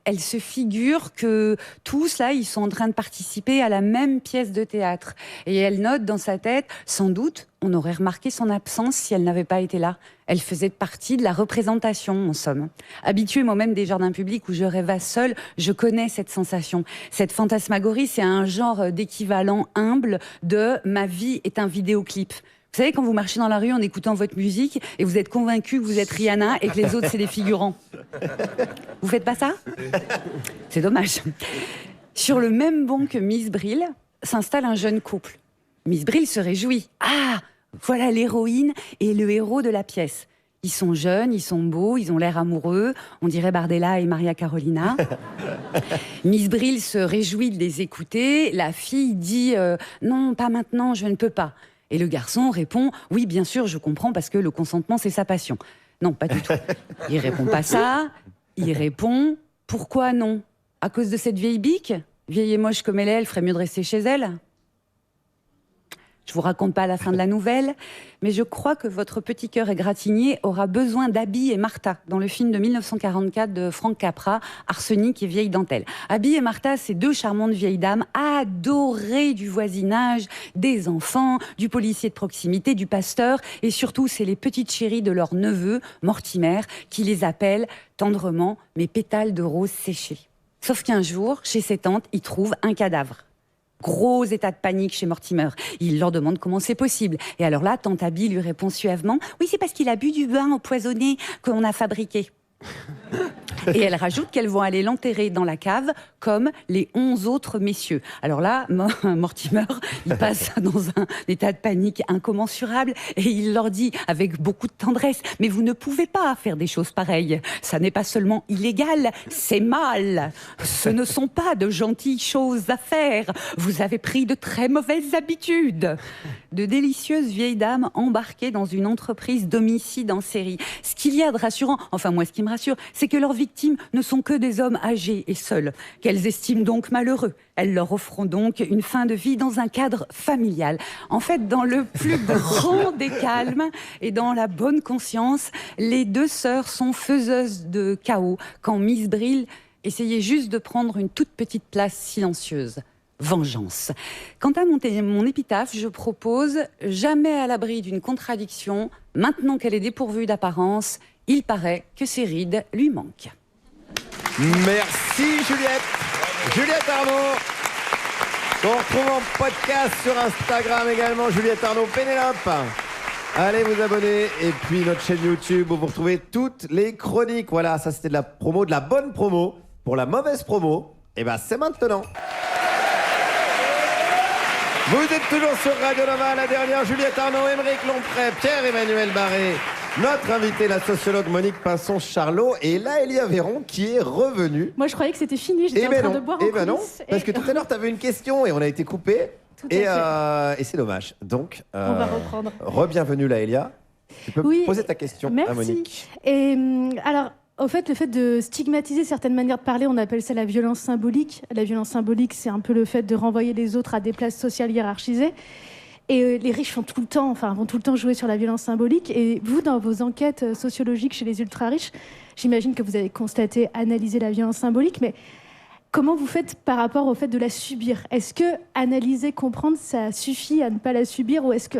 Elle se figure que tous, là, ils sont en train de participer à la même pièce de théâtre. Et elle note dans sa tête, sans doute, on aurait remarqué son absence si elle n'avait pas été là. Elle faisait partie de la représentation, en somme. Habituée moi-même des jardins publics où je rêvais seule, je connais cette sensation. Cette fantasmagorie, c'est un genre d'équivalent humble de « ma vie est un vidéoclip ». Vous savez, quand vous marchez dans la rue en écoutant votre musique et vous êtes convaincu que vous êtes Rihanna et que les autres, c'est des figurants. Vous faites pas ça ? C'est dommage. Sur le même banc que Miss Brill s'installe un jeune couple. Miss Brill se réjouit. Ah, voilà l'héroïne et le héros de la pièce. Ils sont jeunes, ils sont beaux, ils ont l'air amoureux. On dirait Bardella et Maria Carolina. Miss Brill se réjouit de les écouter. La fille dit non, pas maintenant, je ne peux pas. Et le garçon répond oui, bien sûr, je comprends parce que le consentement, c'est sa passion. Non, pas du tout. Il répond pas ça. Il répond pourquoi non ? À cause de cette vieille bique ? Vieille et moche comme elle est, elle ferait mieux de rester chez elle. Je vous raconte pas la fin de la nouvelle, mais je crois que votre petit cœur égratigné aura besoin d'Abby et Martha dans le film de 1944 de Frank Capra, Arsenic et vieille dentelle. Abby et Martha, c'est 2 charmantes vieilles dames adorées du voisinage, des enfants, du policier de proximité, du pasteur, et surtout, c'est les petites chéries de leur neveu, Mortimer, qui les appellent tendrement « mes pétales de rose séchés ». Sauf qu'un jour, chez ses tantes, ils trouvent un cadavre. Gros état de panique chez Mortimer. Il leur demande comment c'est possible. Et alors là, tante Abby lui répond suavement « Oui, c'est parce qu'il a bu du vin empoisonné qu'on a fabriqué. » Et elle rajoute qu'elles vont aller l'enterrer dans la cave comme les 11 autres messieurs. Alors là, Mortimer, il passe dans un état de panique incommensurable et il leur dit avec beaucoup de tendresse « Mais vous ne pouvez pas faire des choses pareilles. Ça n'est pas seulement illégal, c'est mal. Ce ne sont pas de gentilles choses à faire. Vous avez pris de très mauvaises habitudes. » De délicieuses vieilles dames embarquées dans une entreprise d'homicide en série. Ce qu'il y a de rassurant, enfin moi ce qui me rassure, c'est que leurs victimes ne sont que des hommes âgés et seuls, qu'elles estiment donc malheureux. Elles leur offront donc une fin de vie dans un cadre familial. En fait, dans le plus grand des calmes et dans la bonne conscience, les deux sœurs sont faiseuses de chaos quand Miss Brill essayait juste de prendre une toute petite place silencieuse. Vengeance. Quant à mon épitaphe, je propose jamais à l'abri d'une contradiction, maintenant qu'elle est dépourvue d'apparence, il paraît que ses rides lui manquent. Merci Juliette. Juliette Arnaud. On retrouve en podcast sur Instagram également Juliette Arnaud Pénélope. Allez vous abonner et puis notre chaîne YouTube où vous retrouvez toutes les chroniques. Voilà, ça c'était de la promo, de la bonne promo. Pour la mauvaise promo, et ben c'est maintenant. Vous êtes toujours sur Radio Nova, la dernière Juliette Arnaud, Aymeric Lomprey, Pierre-Emmanuel Barré, notre invité, la sociologue Monique Pinson-Charlot, et là, Elia Véron qui est revenue. Moi, je croyais que c'était fini, j'étais en train de boire en coulisses. Non, parce que tout à l'heure, tu avais une question et on a été coupé. Et c'est dommage. Donc, on va reprendre. Re-bienvenue là, Elia. Tu peux poser ta question à Monique. Et alors, au fait, le fait de stigmatiser certaines manières de parler, on appelle ça la violence symbolique. La violence symbolique, c'est un peu le fait de renvoyer les autres à des places sociales hiérarchisées. Et les riches vont tout le temps jouer sur la violence symbolique. Et vous, dans vos enquêtes sociologiques chez les ultra-riches, j'imagine que vous avez constaté, analysé la violence symbolique, mais comment vous faites par rapport au fait de la subir? Est-ce que analyser, comprendre, ça suffit à ne pas la subir, ou est-ce que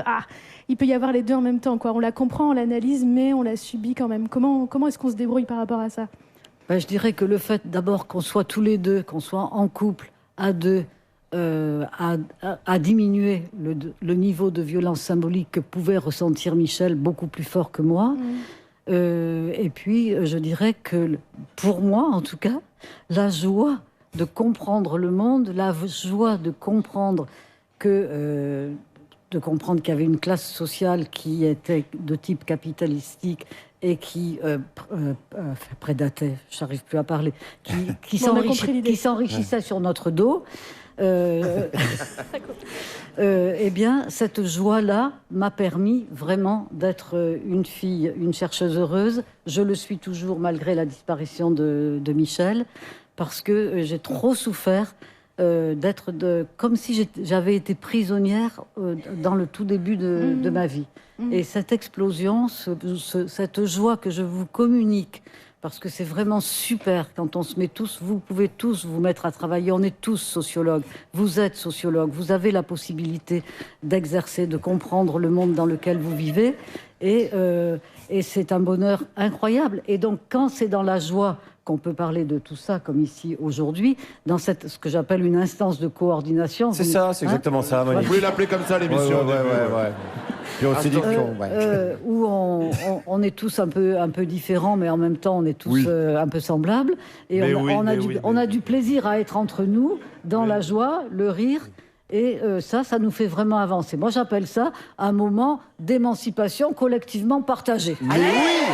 il peut y avoir les deux en même temps, quoi? On la comprend, on l'analyse, mais on la subit quand même. Comment est-ce qu'on se débrouille par rapport à ça? Je dirais que le fait d'abord qu'on soit tous les deux, qu'on soit en couple, à deux, a diminué le niveau de violence symbolique que pouvait ressentir Michel, beaucoup plus fort que moi. Et puis, je dirais que, pour moi en tout cas, la joie de comprendre le monde, la joie de comprendre qu'il y avait une classe sociale qui était de type capitalistique et qui prédatait, j'arrive plus à parler, qui s'enrichissait sur notre dos. Eh bien, cette joie-là m'a permis vraiment d'être une fille, une chercheuse heureuse. Je le suis toujours malgré la disparition de Michel, parce que j'ai trop souffert comme si j'avais été prisonnière dans le tout début de ma vie. Et cette explosion, cette joie que je vous communique, parce que c'est vraiment super quand on se met tous, vous pouvez tous vous mettre à travailler, on est tous sociologues, vous êtes sociologues, vous avez la possibilité d'exercer, de comprendre le monde dans lequel vous vivez, et c'est un bonheur incroyable. Et donc quand c'est dans la joie qu'on peut parler de tout ça, comme ici aujourd'hui, dans ce que j'appelle une instance de coordination. C'est ça, c'est exactement ça, Monique. Vous pouvez l'appeler comme ça, l'émission. Ouais. Puis on s'est dit où on est tous un peu différents, mais en même temps, on est tous un peu semblables. Et on a du plaisir à être entre nous, dans la joie, le rire. Et ça nous fait vraiment avancer. Moi, j'appelle ça un moment d'émancipation collectivement partagée. Mais oui!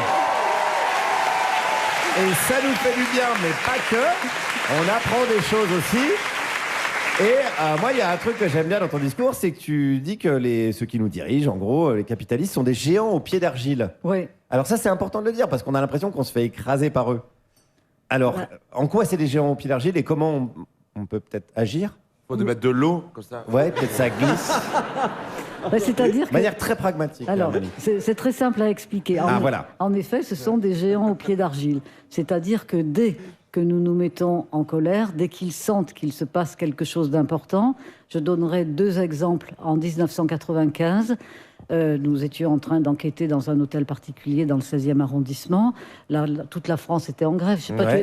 Et ça nous fait du bien, mais pas que. On apprend des choses aussi. Et moi, il y a un truc que j'aime bien dans ton discours, c'est que tu dis que ceux qui nous dirigent, en gros, les capitalistes, sont des géants au pied d'argile. Oui. Alors ça, c'est important de le dire, parce qu'on a l'impression qu'on se fait écraser par eux. Alors, en quoi c'est des géants au pied d'argile et comment on peut peut-être agir? Faut de mettre de l'eau, comme ça. Ouais, peut-être ça glisse. C'est-à-dire de manière très pragmatique. Alors, c'est très simple à expliquer. En effet, ce sont des géants au pied d'argile. C'est-à-dire que dès que nous nous mettons en colère, dès qu'ils sentent qu'il se passe quelque chose d'important, je donnerai 2 exemples. En 1995, nous étions en train d'enquêter dans un hôtel particulier dans le 16e arrondissement. Toute la France était en grève. Je sais pas,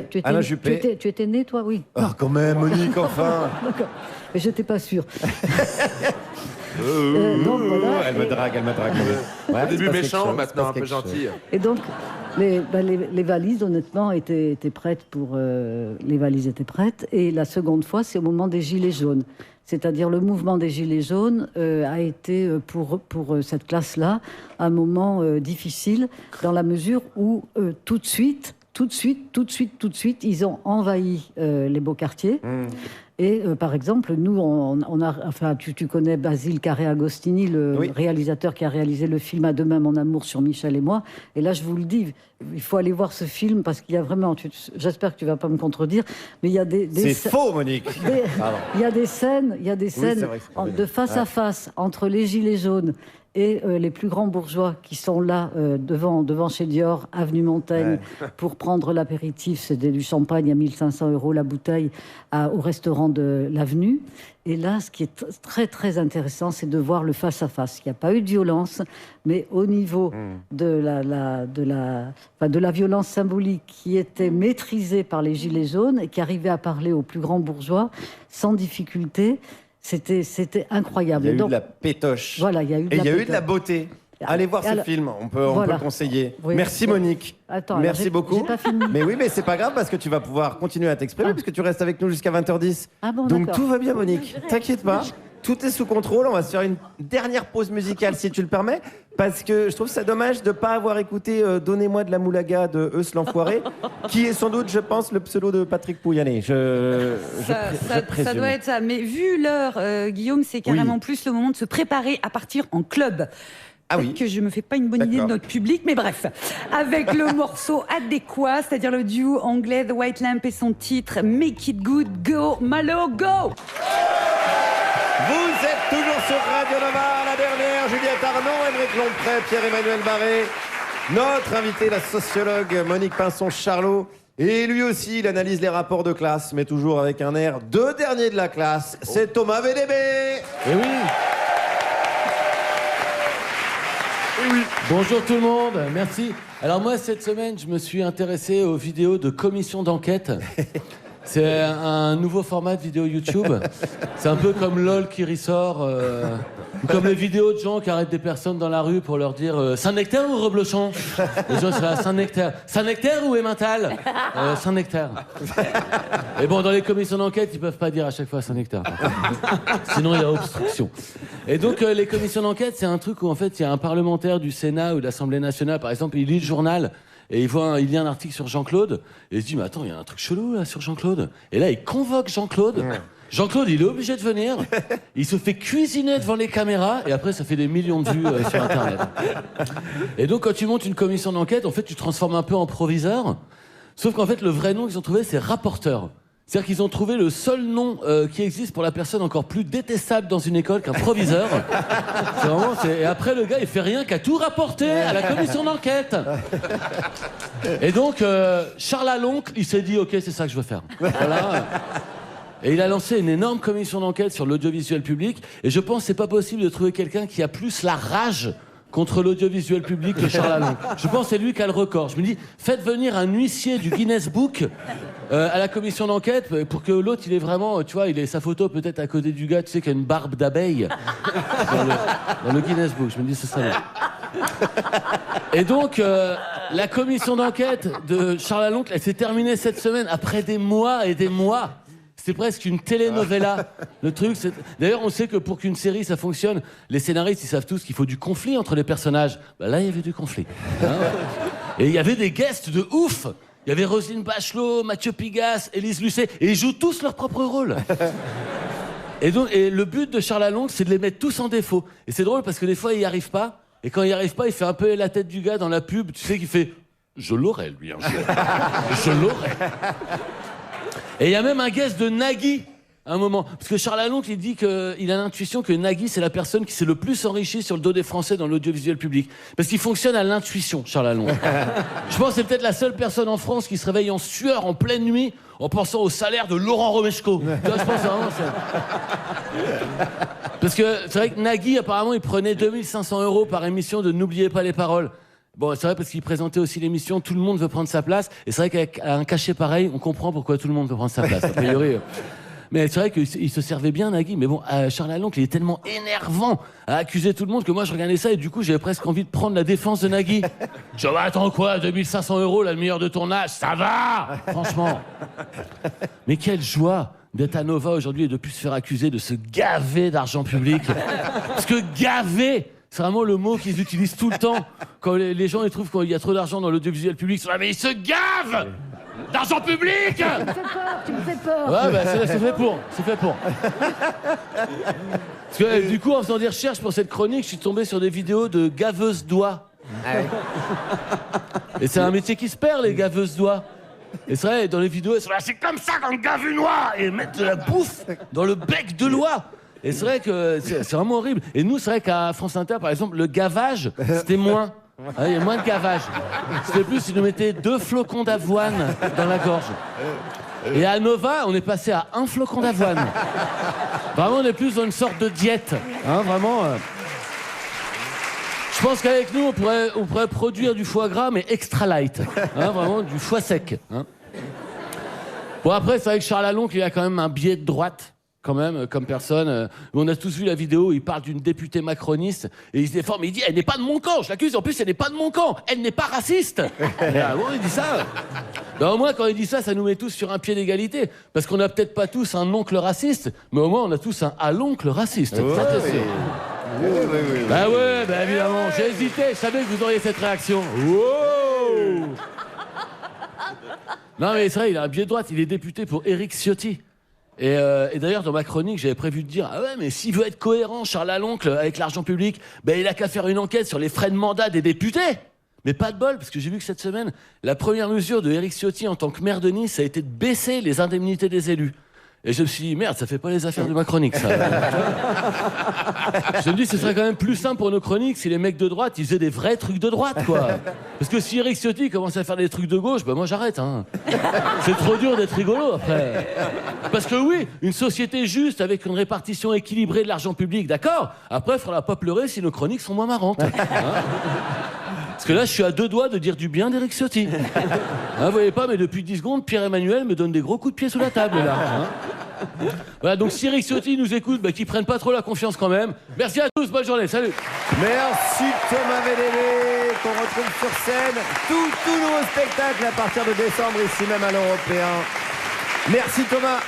tu étais né, toi? Oui. Ah, quand même, Monique, enfin. D'accord. Mais je n'étais pas sûre. Donc, voilà. Elle me drague, elle me drague. Ouais, Au début c'est pas méchant, quelque chose, maintenant c'est un peu quelque chose. gentil. Et donc, les valises, honnêtement, étaient prêtes pour. Les valises étaient prêtes. Et la seconde fois, c'est au moment des Gilets jaunes. C'est-à-dire le mouvement des Gilets jaunes a été pour cette classe-là un moment difficile dans la mesure où tout de suite, ils ont envahi les beaux quartiers. Et par exemple, nous, on a, enfin, tu connais Basile Carré-Agostini, le réalisateur qui a réalisé le film À demain mon amour sur Michel et moi. Et là, je vous le dis, il faut aller voir ce film parce qu'il y a vraiment, j'espère que tu vas pas me contredire, mais il y a des C'est faux, Monique. il y a des scènes, c'est vrai, c'est de face à face entre les Gilets jaunes et les plus grands bourgeois qui sont là devant chez Dior, avenue Montaigne, pour prendre l'apéritif. C'était du champagne à 1500 € la bouteille au restaurant de l'avenue. Et là, ce qui est très très intéressant, c'est de voir le face-à-face. Il n'y a pas eu de violence, mais au niveau de la violence symbolique qui était maîtrisée par les Gilets jaunes et qui arrivait à parler aux plus grands bourgeois sans difficulté, c'était incroyable. Il y a eu de la pétoche. Voilà, il y a eu de Et la il y a eu pétoche. de la beauté. Allez voir ce film, on peut le conseiller. Oui. Merci Monique. Attends, merci alors, beaucoup. j'ai pas fini. Mais oui, mais c'est pas grave parce que tu vas pouvoir continuer à t'exprimer puisque tu restes avec nous jusqu'à 20h10. Ah bon, Donc d'accord. tout va bien Monique, t'inquiète pas. Tout est sous contrôle, on va se faire une dernière pause musicale si tu le permets, parce que je trouve ça dommage de ne pas avoir écouté Donnez-moi de la moulaga de Eus l'Enfoiré, qui est sans doute, je pense, le pseudo de Patrick Pouyanné. Je présume. Ça doit être ça. Mais vu l'heure, Guillaume, c'est carrément plus le moment de se préparer à partir en club. Ah oui. Que je me fais pas une bonne idée de notre public, mais bref, avec le morceau adéquat, c'est-à-dire le duo anglais The White Lamp et son titre Make It Good, Go Malo, Go. Vous êtes toujours sur Radio Nova, la dernière, Juliette Arnaud, Émeric Lompré, Pierre-Emmanuel Barré, notre invité, la sociologue Monique Pinson-Charlot, et lui aussi, il analyse les rapports de classe, mais toujours avec un air de dernier de la classe, c'est Thomas VDB. Eh oui. Bonjour tout le monde, merci. Alors moi, cette semaine, je me suis intéressé aux vidéos de commission d'enquête. C'est un nouveau format de vidéo YouTube. C'est un peu comme LOL qui ressort, ou comme les vidéos de gens qui arrêtent des personnes dans la rue pour leur dire Saint-Nectaire ou Reblochon. Les gens sont là, Saint-Nectaire. Saint-Nectaire ou Emmental Saint-Nectaire. Et bon, dans les commissions d'enquête, ils peuvent pas dire à chaque fois Saint-Nectaire. Sinon, il y a obstruction. Et donc, les commissions d'enquête, c'est un truc où, en fait, il y a un parlementaire du Sénat ou de l'Assemblée nationale, par exemple, il lit le journal, et il lit un article sur Jean-Claude, et il se dit, mais attends, il y a un truc chelou, là, sur Jean-Claude. Et là, il convoque Jean-Claude. Jean-Claude, il est obligé de venir. Il se fait cuisiner devant les caméras, et après, ça fait des millions de vues sur Internet. Et donc, quand tu montes une commission d'enquête, en fait, tu te transformes un peu en proviseur. Sauf qu'en fait, le vrai nom qu'ils ont trouvé, c'est rapporteur. C'est-à-dire qu'ils ont trouvé le seul nom qui existe pour la personne encore plus détestable dans une école qu'un proviseur. C'est vraiment, et après, le gars, il fait rien qu'à tout rapporter à la commission d'enquête. Et donc, Charles Aloncle, il s'est dit, OK, c'est ça que je veux faire. Voilà. Et il a lancé une énorme commission d'enquête sur l'audiovisuel public. Et je pense que c'est pas possible de trouver quelqu'un qui a plus la rage contre l'audiovisuel public que Charles Aloncle. Je pense que c'est lui qui a le record. Je me dis, faites venir un huissier du Guinness Book à la commission d'enquête pour que l'autre, il est vraiment, tu vois, il ait sa photo peut-être à côté du gars, tu sais, qui a une barbe d'abeille dans le Guinness Book. Je me dis, c'est ça. Et donc, la commission d'enquête de Charles Aloncle, elle s'est terminée cette semaine après des mois et des mois. C'est presque une telenovela. Le truc, c'est... D'ailleurs, on sait que pour qu'une série, ça fonctionne, les scénaristes, ils savent tous qu'il faut du conflit entre les personnages. Bah là, il y avait du conflit. Hein. Et il y avait des guests de ouf. Il y avait Roselyne Bachelot, Mathieu Pigasse, Élise Lucet, et ils jouent tous leur propre rôle. Et donc, le but de Charles Aloncle, c'est de les mettre tous en défaut. Et c'est drôle parce que des fois, il n'y arrive pas. Et quand il n'y arrive pas, il fait un peu la tête du gars dans la pub. Tu sais qu'il fait « Je l'aurais, lui, un jour. Je l'aurais. » Et il y a même un guest de Nagui, à un moment. Parce que Charles Aloncle, il dit qu'il a l'intuition que Nagui, c'est la personne qui s'est le plus enrichie sur le dos des Français dans l'audiovisuel public. Parce qu'il fonctionne à l'intuition, Charles Aloncle. Je pense que c'est peut-être la seule personne en France qui se réveille en sueur, en pleine nuit, en pensant au salaire de Laurent Romeshko. Tu vois, je pense vraiment ça. Parce que c'est vrai que Nagui, apparemment, il prenait 2500 € par émission de N'oubliez pas les paroles. Bon, c'est vrai parce qu'il présentait aussi l'émission Tout le monde veut prendre sa place. Et c'est vrai qu'avec un cachet pareil, on comprend pourquoi tout le monde veut prendre sa place. A priori. Mais c'est vrai qu'il se servait bien, Nagui. Mais bon, Charles Aloncle, il est tellement énervant à accuser tout le monde que moi, je regardais ça et du coup, j'avais presque envie de prendre la défense de Nagui. Je dis, bah, attends quoi, 2500 €, la meilleure de ton âge, ça va, franchement. Mais quelle joie d'être à Nova aujourd'hui et de plus se faire accuser de se gaver d'argent public. Parce que gaver, c'est vraiment le mot qu'ils utilisent tout le temps. Quand les gens ils trouvent qu'il y a trop d'argent dans l'audiovisuel public, ils sont là, mais ils se gavent d'argent public. Tu me fais peur. Ouais, bah c'est fait pour. C'est fait pour. Parce que du coup, en faisant des recherches pour cette chronique, je suis tombé sur des vidéos de gaveuses doigts. Et c'est un métier qui se perd, les gaveuses doigts. Et c'est vrai, dans les vidéos, elles sont là, c'est comme ça qu'on gave une oie et mettre de la bouffe dans le bec de l'oie. Et c'est vrai que c'est vraiment horrible. Et nous, c'est vrai qu'à France Inter, par exemple, le gavage, c'était moins. Il y a moins de gavage. C'était plus, ils nous mettaient 2 flocons d'avoine dans la gorge. Et à Nova, on est passé à 1 flocon d'avoine. Vraiment, on est plus dans une sorte de diète. Hein, vraiment. Je pense qu'avec nous, on pourrait produire du foie gras, mais extra light. Hein, vraiment, du foie sec. Hein. Bon, après, c'est vrai que Charles Aloncle, il a quand même un biais de droite. Quand même, comme personne. On a tous vu la vidéo où il parle d'une députée macroniste et il se défend, mais il dit elle n'est pas de mon camp, je l'accuse, en plus elle n'est pas de mon camp, elle n'est pas raciste. Bon, il dit ça. Ben, au moins, quand il dit ça, ça nous met tous sur un pied d'égalité. Parce qu'on n'a peut-être pas tous un oncle raciste, mais au moins on a tous un à l'oncle raciste. Ouais, ça, t'es sûr. Oui. Bah ouais, bah évidemment, j'ai hésité, je savais que vous auriez cette réaction. Wow. Non mais c'est vrai, il a un biais de droite, il est député pour Éric Ciotti. Et d'ailleurs, dans ma chronique, j'avais prévu de dire « Ah ouais, mais s'il veut être cohérent, Charles Aloncle, avec l'argent public, ben il a qu'à faire une enquête sur les frais de mandat des députés !» Mais pas de bol, parce que j'ai vu que cette semaine, la première mesure de Éric Ciotti en tant que maire de Nice, ça a été de baisser les indemnités des élus. Et je me suis dit, merde, ça fait pas les affaires de ma chronique, ça. Je me dis, ce serait quand même plus simple pour nos chroniques si les mecs de droite, ils faisaient des vrais trucs de droite, quoi. Parce que si Éric Ciotti commence à faire des trucs de gauche, bah moi j'arrête, hein. C'est trop dur d'être rigolo, après. Parce que oui, une société juste, avec une répartition équilibrée de l'argent public, d'accord. Après, il faudra pas pleurer si nos chroniques sont moins marrantes. Hein. Parce que là, je suis à 2 doigts de dire du bien d'Éric Ciotti. Hein, vous voyez pas, mais depuis 10 secondes, Pierre-Emmanuel me donne des gros coups de pied sous la table, là. Hein. Voilà, donc si Éric Ciotti nous écoute, bah, qu'ils prennent pas trop la confiance quand même. Merci à tous, bonne journée, salut. Merci Thomas Védélé, qu'on retrouve sur scène. Tout nouveau spectacle à partir de décembre, ici même à l'Européen. Merci Thomas.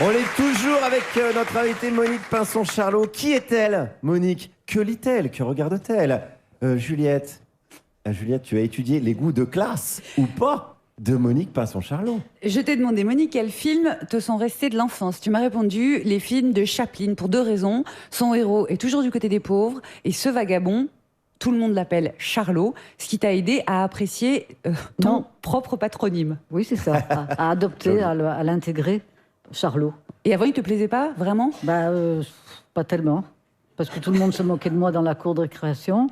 On est toujours avec notre invitée Monique Pinson-Charlot. Qui est-elle, Monique? Que lit-elle? Que regarde-t-elle? Juliette, tu as étudié les goûts de classe, ou pas, de Monique Pinson-Charlot. Je t'ai demandé, Monique, quels films te sont restés de l'enfance? Tu m'as répondu, les films de Chaplin, pour 2 raisons. Son héros est toujours du côté des pauvres, et ce vagabond, tout le monde l'appelle Charlot, ce qui t'a aidé à apprécier ton propre patronyme. Oui, c'est ça, à adopter, à l'intégrer, Charlot. Et avant, il te plaisait pas, vraiment? Pas tellement, parce que tout le monde se moquait de moi dans la cour de récréation.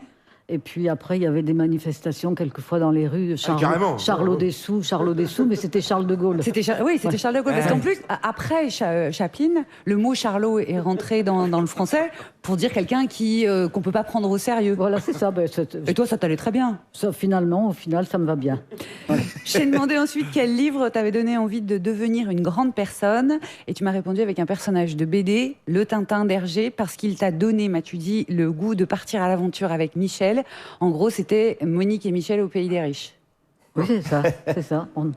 Et puis après, il y avait des manifestations quelquefois dans les rues. Charlot Dessous, mais c'était Charles de Gaulle. Oui, c'était Charles de Gaulle. Parce qu'en plus, après Chaplin, le mot Charlot est rentré dans le français pour dire quelqu'un qu'on peut pas prendre au sérieux. Voilà, c'est ça. Et toi, ça t'allait très bien. Ça, au final, ça me va bien. Voilà. Je t'ai demandé ensuite quel livre t'avait donné envie de devenir une grande personne. Et tu m'as répondu avec un personnage de BD, le Tintin d'Hergé, parce qu'il t'a donné, m'as-tu dit, le goût de partir à l'aventure avec Michel. En gros, c'était Monique et Michel au pays des riches. Oui, c'est ça.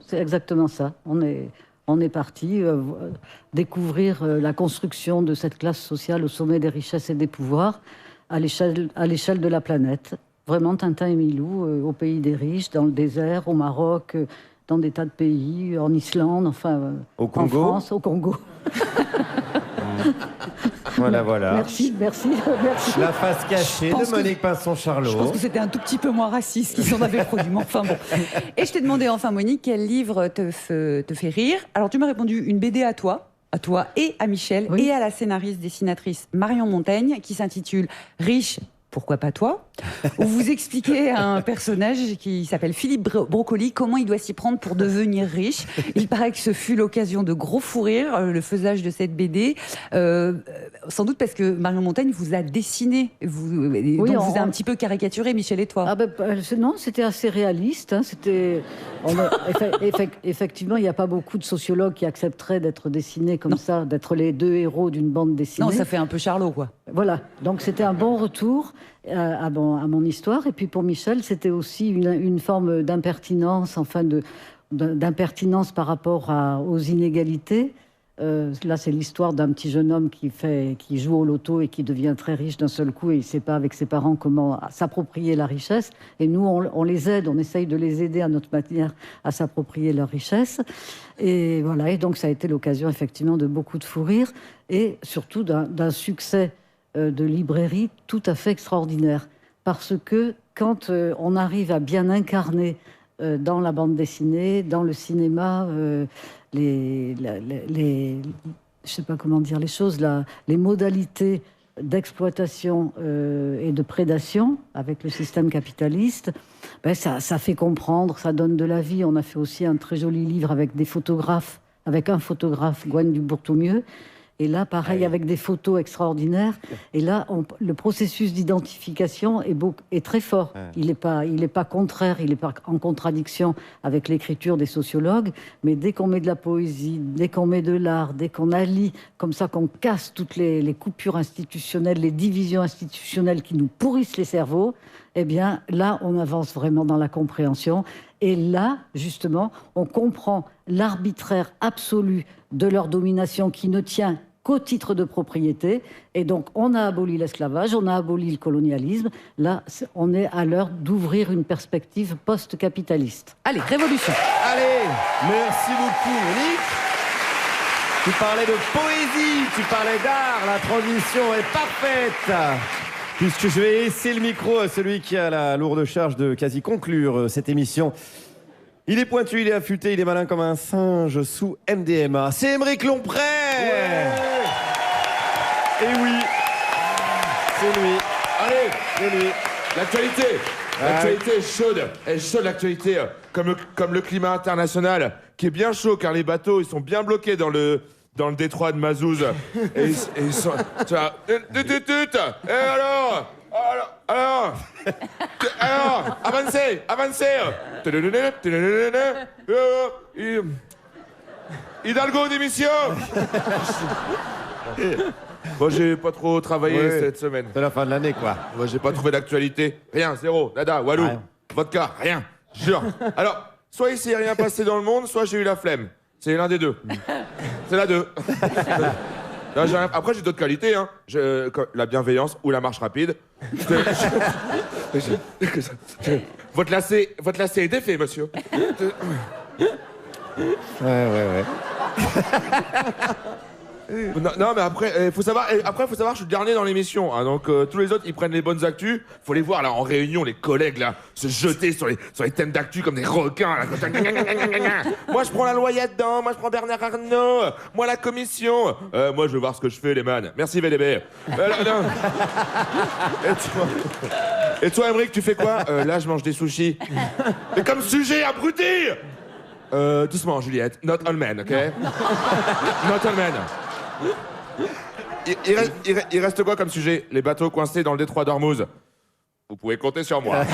C'est exactement ça. On est parti découvrir la construction de cette classe sociale au sommet des richesses et des pouvoirs à l'échelle de la planète. Vraiment, Tintin et Milou au pays des riches, dans le désert, au Maroc, dans des tas de pays, en Islande, au Congo. En France, au Congo. Voilà. Merci. La face cachée de Monique Pinson-Charlot. Je pense que c'était un tout petit peu moins raciste qu'ils en avaient produit, mais enfin bon. Et je t'ai demandé enfin, Monique, quel livre te fait rire? Alors tu m'as répondu une BD à toi et à Michel, et à la scénariste dessinatrice Marion Montaigne, qui s'intitule Riche, pourquoi pas toi, où vous expliquez à un personnage qui s'appelle Philippe Brocoli comment il doit s'y prendre pour devenir riche. Il paraît que ce fut l'occasion de gros fou rires, le faisage de cette BD, sans doute parce que Marion Montaigne vous a dessiné, donc vous a un petit peu caricaturé, Michel et toi. Non, c'était assez réaliste. Hein, effectivement, il n'y a pas beaucoup de sociologues qui accepteraient d'être dessinés comme ça, d'être les deux héros d'une bande dessinée. Non, ça fait un peu Charlot, quoi. Voilà, donc c'était un bon retour à mon histoire. Et puis pour Michel, c'était aussi une forme d'impertinence, d'impertinence par rapport aux inégalités. Là, c'est l'histoire d'un petit jeune homme qui joue au loto et qui devient très riche d'un seul coup et il ne sait pas avec ses parents comment s'approprier la richesse. Et nous, on les aide, on essaye de les aider à notre manière à s'approprier leur richesse. Et voilà, et donc ça a été l'occasion effectivement de beaucoup de fou rire et surtout d'un succès de librairie tout à fait extraordinaire. Parce que quand on arrive à bien incarner dans la bande dessinée, dans le cinéma, je sais pas comment dire les choses, les modalités d'exploitation et de prédation avec le système capitaliste, ça fait comprendre, ça donne de la vie. On a fait aussi un très joli livre avec un photographe, Gwen Dubourg-Toumieux. Et là, pareil, avec des photos extraordinaires. Et là, le processus d'identification est très fort. Il n'est pas contraire, il n'est pas en contradiction avec l'écriture des sociologues. Mais dès qu'on met de la poésie, dès qu'on met de l'art, dès qu'on allie, comme ça, qu'on casse toutes les coupures institutionnelles, les divisions institutionnelles qui nous pourrissent les cerveaux, eh bien, là, on avance vraiment dans la compréhension. Et là, justement, on comprend l'arbitraire absolu de leur domination qui ne tient qu'au titre de propriété. Et donc, on a aboli l'esclavage, on a aboli le colonialisme. Là, on est à l'heure d'ouvrir une perspective post-capitaliste. Allez, révolution. Allez, merci beaucoup, Monique. Tu parlais de poésie, tu parlais d'art, la transition est parfaite. Puisque je vais laisser le micro à celui qui a la lourde charge de quasi conclure cette émission. Il est pointu, il est affûté, il est malin comme un singe sous MDMA. C'est Aymeric Lompré. Et oui, c'est lui. Allez, c'est lui. L'actualité est chaude. Elle est chaude, l'actualité. Comme le climat international, qui est bien chaud, car les bateaux, ils sont bien bloqués dans le détroit de Mazouze. Et ils sont... Tu vois... Et alors, avancez. Hidalgo démission. Bon, j'ai pas trop travaillé cette semaine. C'est la fin de l'année, quoi. Moi, j'ai pas trouvé d'actualité. Rien, zéro, nada, walou, vodka, rien. Jure. Alors, soit il s'est rien passé dans le monde, soit j'ai eu la flemme. C'est l'un des deux. C'est la deux. Après, j'ai d'autres qualités, hein. La bienveillance ou la marche rapide. Votre lacet est défait, monsieur. Ouais. Non, mais après, faut savoir, je suis le dernier dans l'émission. Hein, donc, tous les autres, ils prennent les bonnes actus. Faut les voir, là, en réunion, les collègues, là, se jeter sur les thèmes d'actu comme des requins, là. Moi, je prends la loi dedans. Moi, je prends Bernard Arnault. Moi, la commission. Moi, je veux voir ce que je fais, les man. Merci, VDB. Et toi, Aymeric, tu fais quoi? Là, je mange des sushis. Mais comme sujet, abruti! Doucement, Juliette. Not all men, ok? Not all men. Il reste quoi comme sujet? Les bateaux coincés dans le détroit d'Ormuz. Vous pouvez compter sur moi.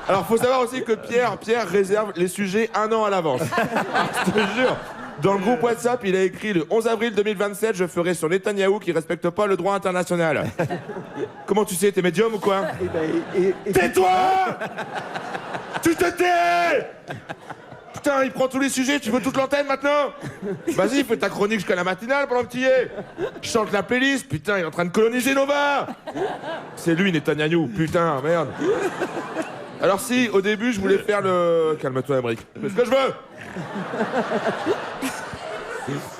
Alors, faut savoir aussi que Pierre réserve les sujets 1 an à l'avance. Je te jure. Dans le groupe WhatsApp, il a écrit le 11 avril 2027, je ferai sur Netanyahou qui respecte pas le droit international. Comment tu sais, t'es médium ou quoi? Tais-toi! Tu te tais! Putain, il prend tous les sujets, tu veux toute l'antenne maintenant? Vas-y, fais ta chronique jusqu'à la matinale pendant que tu y es. Chante la playlist, putain, il est en train de coloniser Nova. C'est lui, Netanyahou, putain, merde. Alors si, au début, je voulais faire le... Calme-toi, Aymeric. Fais ce que je veux.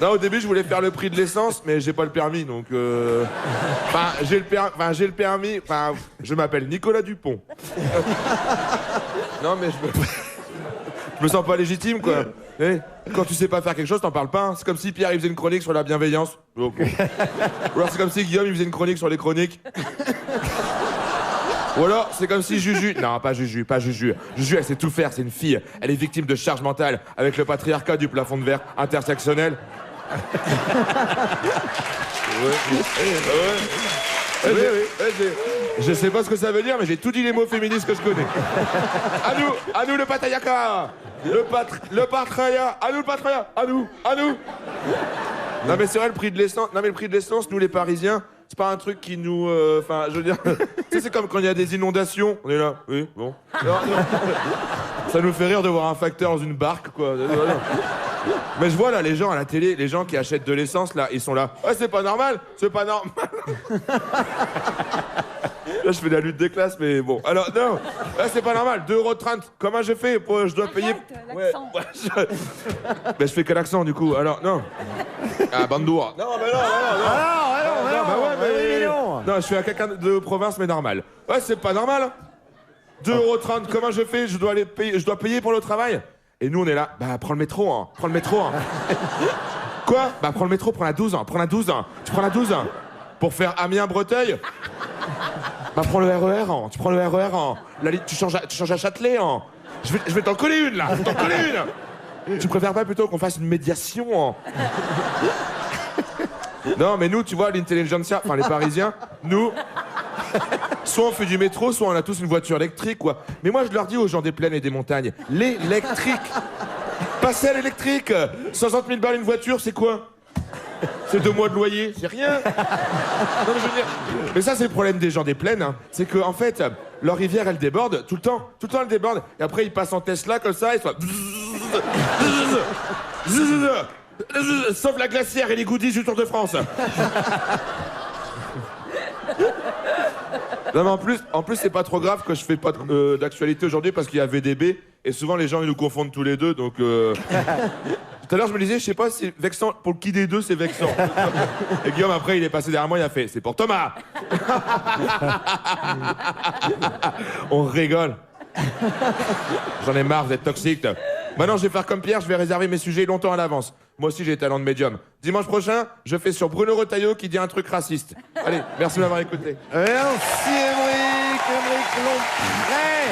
Non, au début, je voulais faire le prix de l'essence, mais j'ai pas le permis, donc... Enfin, j'ai le permis... Enfin, je m'appelle Nicolas Dupont. Non, mais je veux... Je me sens pas légitime, quoi. Eh, quand tu sais pas faire quelque chose, t'en parles pas. Hein. C'est comme si Pierre il faisait une chronique sur la bienveillance. Oh, bon. Ou alors c'est comme si Guillaume il faisait une chronique sur les chroniques. Ou alors c'est comme si Juju... Non, pas Juju. Juju, elle sait tout faire, c'est une fille. Elle est victime de charge mentale avec le patriarcat du plafond de verre intersectionnel. Je sais pas ce que ça veut dire, mais j'ai tout dit les mots féministes que je connais. À nous le patriarcat. Le patriarcat. À nous le patriarcat. À nous. Non mais c'est vrai, le prix de l'essence, nous les Parisiens, c'est pas un truc qui nous... Enfin, je veux dire... tu sais, c'est comme quand il y a des inondations. On est là, oui, bon. Non. Ça nous fait rire de voir un facteur dans une barque, quoi. Mais je vois là, les gens à la télé, les gens qui achètent de l'essence, là, ils sont là. Ouais, c'est pas normal. Là, je fais de la lutte des classes, mais bon. Alors, non, là, c'est pas normal. 2,30 €. Comment je fais je dois payer... l'accent. Mais je fais que l'accent, du coup. Alors, non. Ah, Bandour. Non, mais non. Non, je suis à quelqu'un de province, mais normal. Ouais, c'est pas normal. 2,30 €. Comment je fais je dois payer pour le travail. Et nous, on est là. Bah, prends le métro, hein. Quoi? Bah, prends le métro, prends la 12, hein. Tu prends la 12, hein. Pour faire Amiens-Breteuil. Bah, prends le RER, hein. Tu prends le RER, hein. Tu changes à Châtelet, hein. Je vais t'en coller une, là. Tu préfères pas plutôt qu'on fasse une médiation, hein? Non, mais nous, tu vois, l'intelligentsia, enfin, les Parisiens, nous... Soit on fait du métro, soit on a tous une voiture électrique, quoi. Mais moi, je leur dis aux gens des plaines et des montagnes, l'électrique. Passer à l'électrique. 60 000 balles une voiture, c'est quoi? C'est 2 mois de loyer, c'est rien. Non, mais je veux dire... Mais ça, c'est le problème des gens des plaines, hein. C'est que, en fait, leur rivière, elle déborde tout le temps elle déborde. Et après, ils passent en Tesla comme ça, ils sont... Sauf la glacière et les goodies du Tour de France. Non mais en plus c'est pas trop grave que je fais pas d'actualité aujourd'hui parce qu'il y a VDB et souvent les gens ils nous confondent tous les deux donc Tout à l'heure je me disais je sais pas si vexant pour qui des deux c'est vexant. Et Guillaume après il est passé derrière moi il a fait c'est pour Thomas. On rigole. J'en ai marre, vous êtes toxiques. Maintenant, je vais faire comme Pierre, je vais réserver mes sujets longtemps à l'avance. Moi aussi, j'ai talent de médium. Dimanche prochain, je fais sur Bruno Retailleau qui dit un truc raciste. Allez, merci de m'avoir écouté. Merci, Émeric Lompré.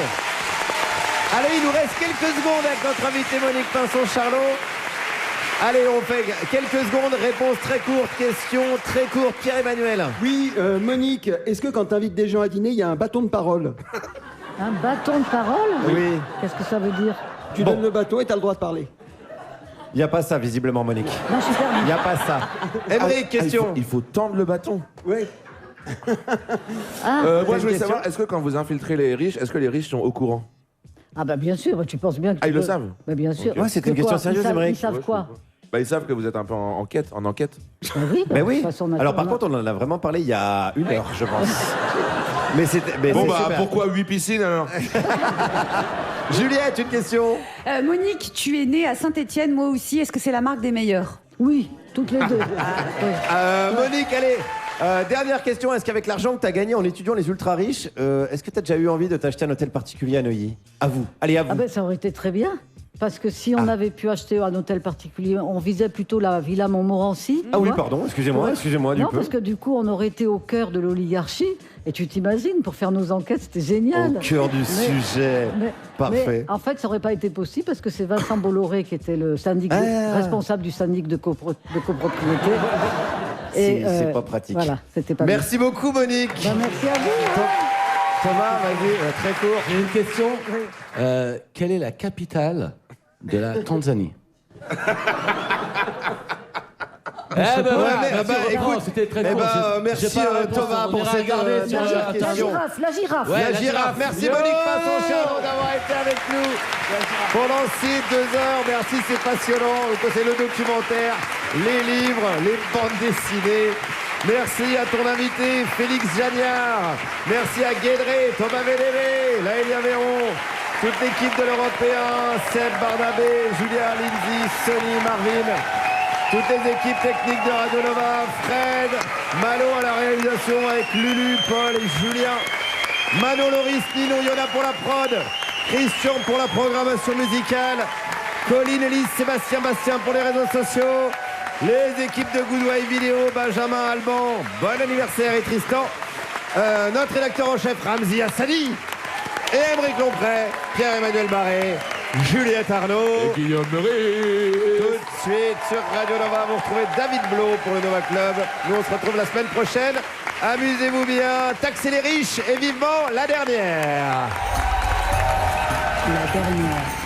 Allez, il nous reste quelques secondes avec notre invité Monique Pinson-Charlot. Allez, on fait quelques secondes, réponse très courte, question très courte. Pierre-Emmanuel. Oui, Monique, est-ce que quand tu invites des gens à dîner, il y a un bâton de parole? Un bâton de parole? Oui. Qu'est-ce que ça veut dire? Tu donnes le bâton et t'as le droit de parler. Il n'y a pas ça, visiblement, Monique. Non, je suis perdu. Il n'y a pas ça. Émeric, question. Il faut tendre le bâton. Oui. Moi, je voulais savoir, est-ce que quand vous infiltrez les riches, est-ce que les riches sont au courant? Ah bah bien sûr, tu penses bien que... Ah, ils le savent? Bah bien sûr. Ouais, c'est une question sérieuse, Émeric. Ils savent quoi? Bah, ils savent que vous êtes un peu en enquête. Bah oui. Mais oui. De toute façon, Alors par contre, on en a vraiment parlé il y a 1 heure, je pense. Mais bon c'est bah super. pourquoi 8 piscines alors? Juliette, une question. Monique, tu es née à Saint-Étienne, moi aussi. Est-ce que c'est la marque des meilleurs? Oui, toutes les deux. Monique, allez. Dernière question. Est-ce qu'avec l'argent que tu as gagné en étudiant les ultra riches, est-ce que tu as déjà eu envie de t'acheter un hôtel particulier à Neuilly? À vous. Allez, à vous. Ah ben ça aurait été très bien. Parce que si on avait pu acheter un hôtel particulier, on visait plutôt la Villa Montmorency. Ah oui, pardon, excusez-moi du Non, peu. parce que du coup, on aurait été au cœur de l'oligarchie. Et tu t'imagines, pour faire nos enquêtes, c'était génial. Au cœur du sujet. Parfait. Mais en fait, ça n'aurait pas été possible parce que c'est Vincent Bolloré qui était le responsable du syndic de copropriété. C'est pas pratique. Voilà, c'était pas Merci beaucoup, Monique. Ben, merci à vous. Thomas, vas-y, très court. J'ai une question. Quelle est la capitale de la Tanzanie? Écoute, c'était très court. merci Thomas pour cette question. La girafe. La girafe. Merci Monique Pinson-Charlot d'avoir été avec nous pendant ces 2 heures. Merci, c'est passionnant. C'est le documentaire, les livres, les bandes dessinées. Merci à ton invité Félix Jagnard. Merci à Guédré, Thomas Védéré, Laëlia Véron, toute l'équipe de l'Européen, Seb Barnabé, Julien Lindsay, Sonny, Marvin, toutes les équipes techniques de Radio Nova, Fred, Malo à la réalisation avec Lulu, Paul et Julien, Mano, Loris, Nino, Yona pour la prod, Christian pour la programmation musicale. Colline, Elise, Sébastien, Bastien pour les réseaux sociaux. Les équipes de Goodway Vidéo, Benjamin, Alban, bon anniversaire et Tristan. Notre rédacteur en chef, Ramzi Hassani. Et Émeric Lompré, Pierre-Emmanuel Barré, Juliette Arnaud. Et Guillaume Meurice. Tout de suite sur Radio Nova, vous retrouvez David Blo pour le Nova Club. Nous, on se retrouve la semaine prochaine. Amusez-vous bien, taxez les riches et vivement la dernière. La dernière.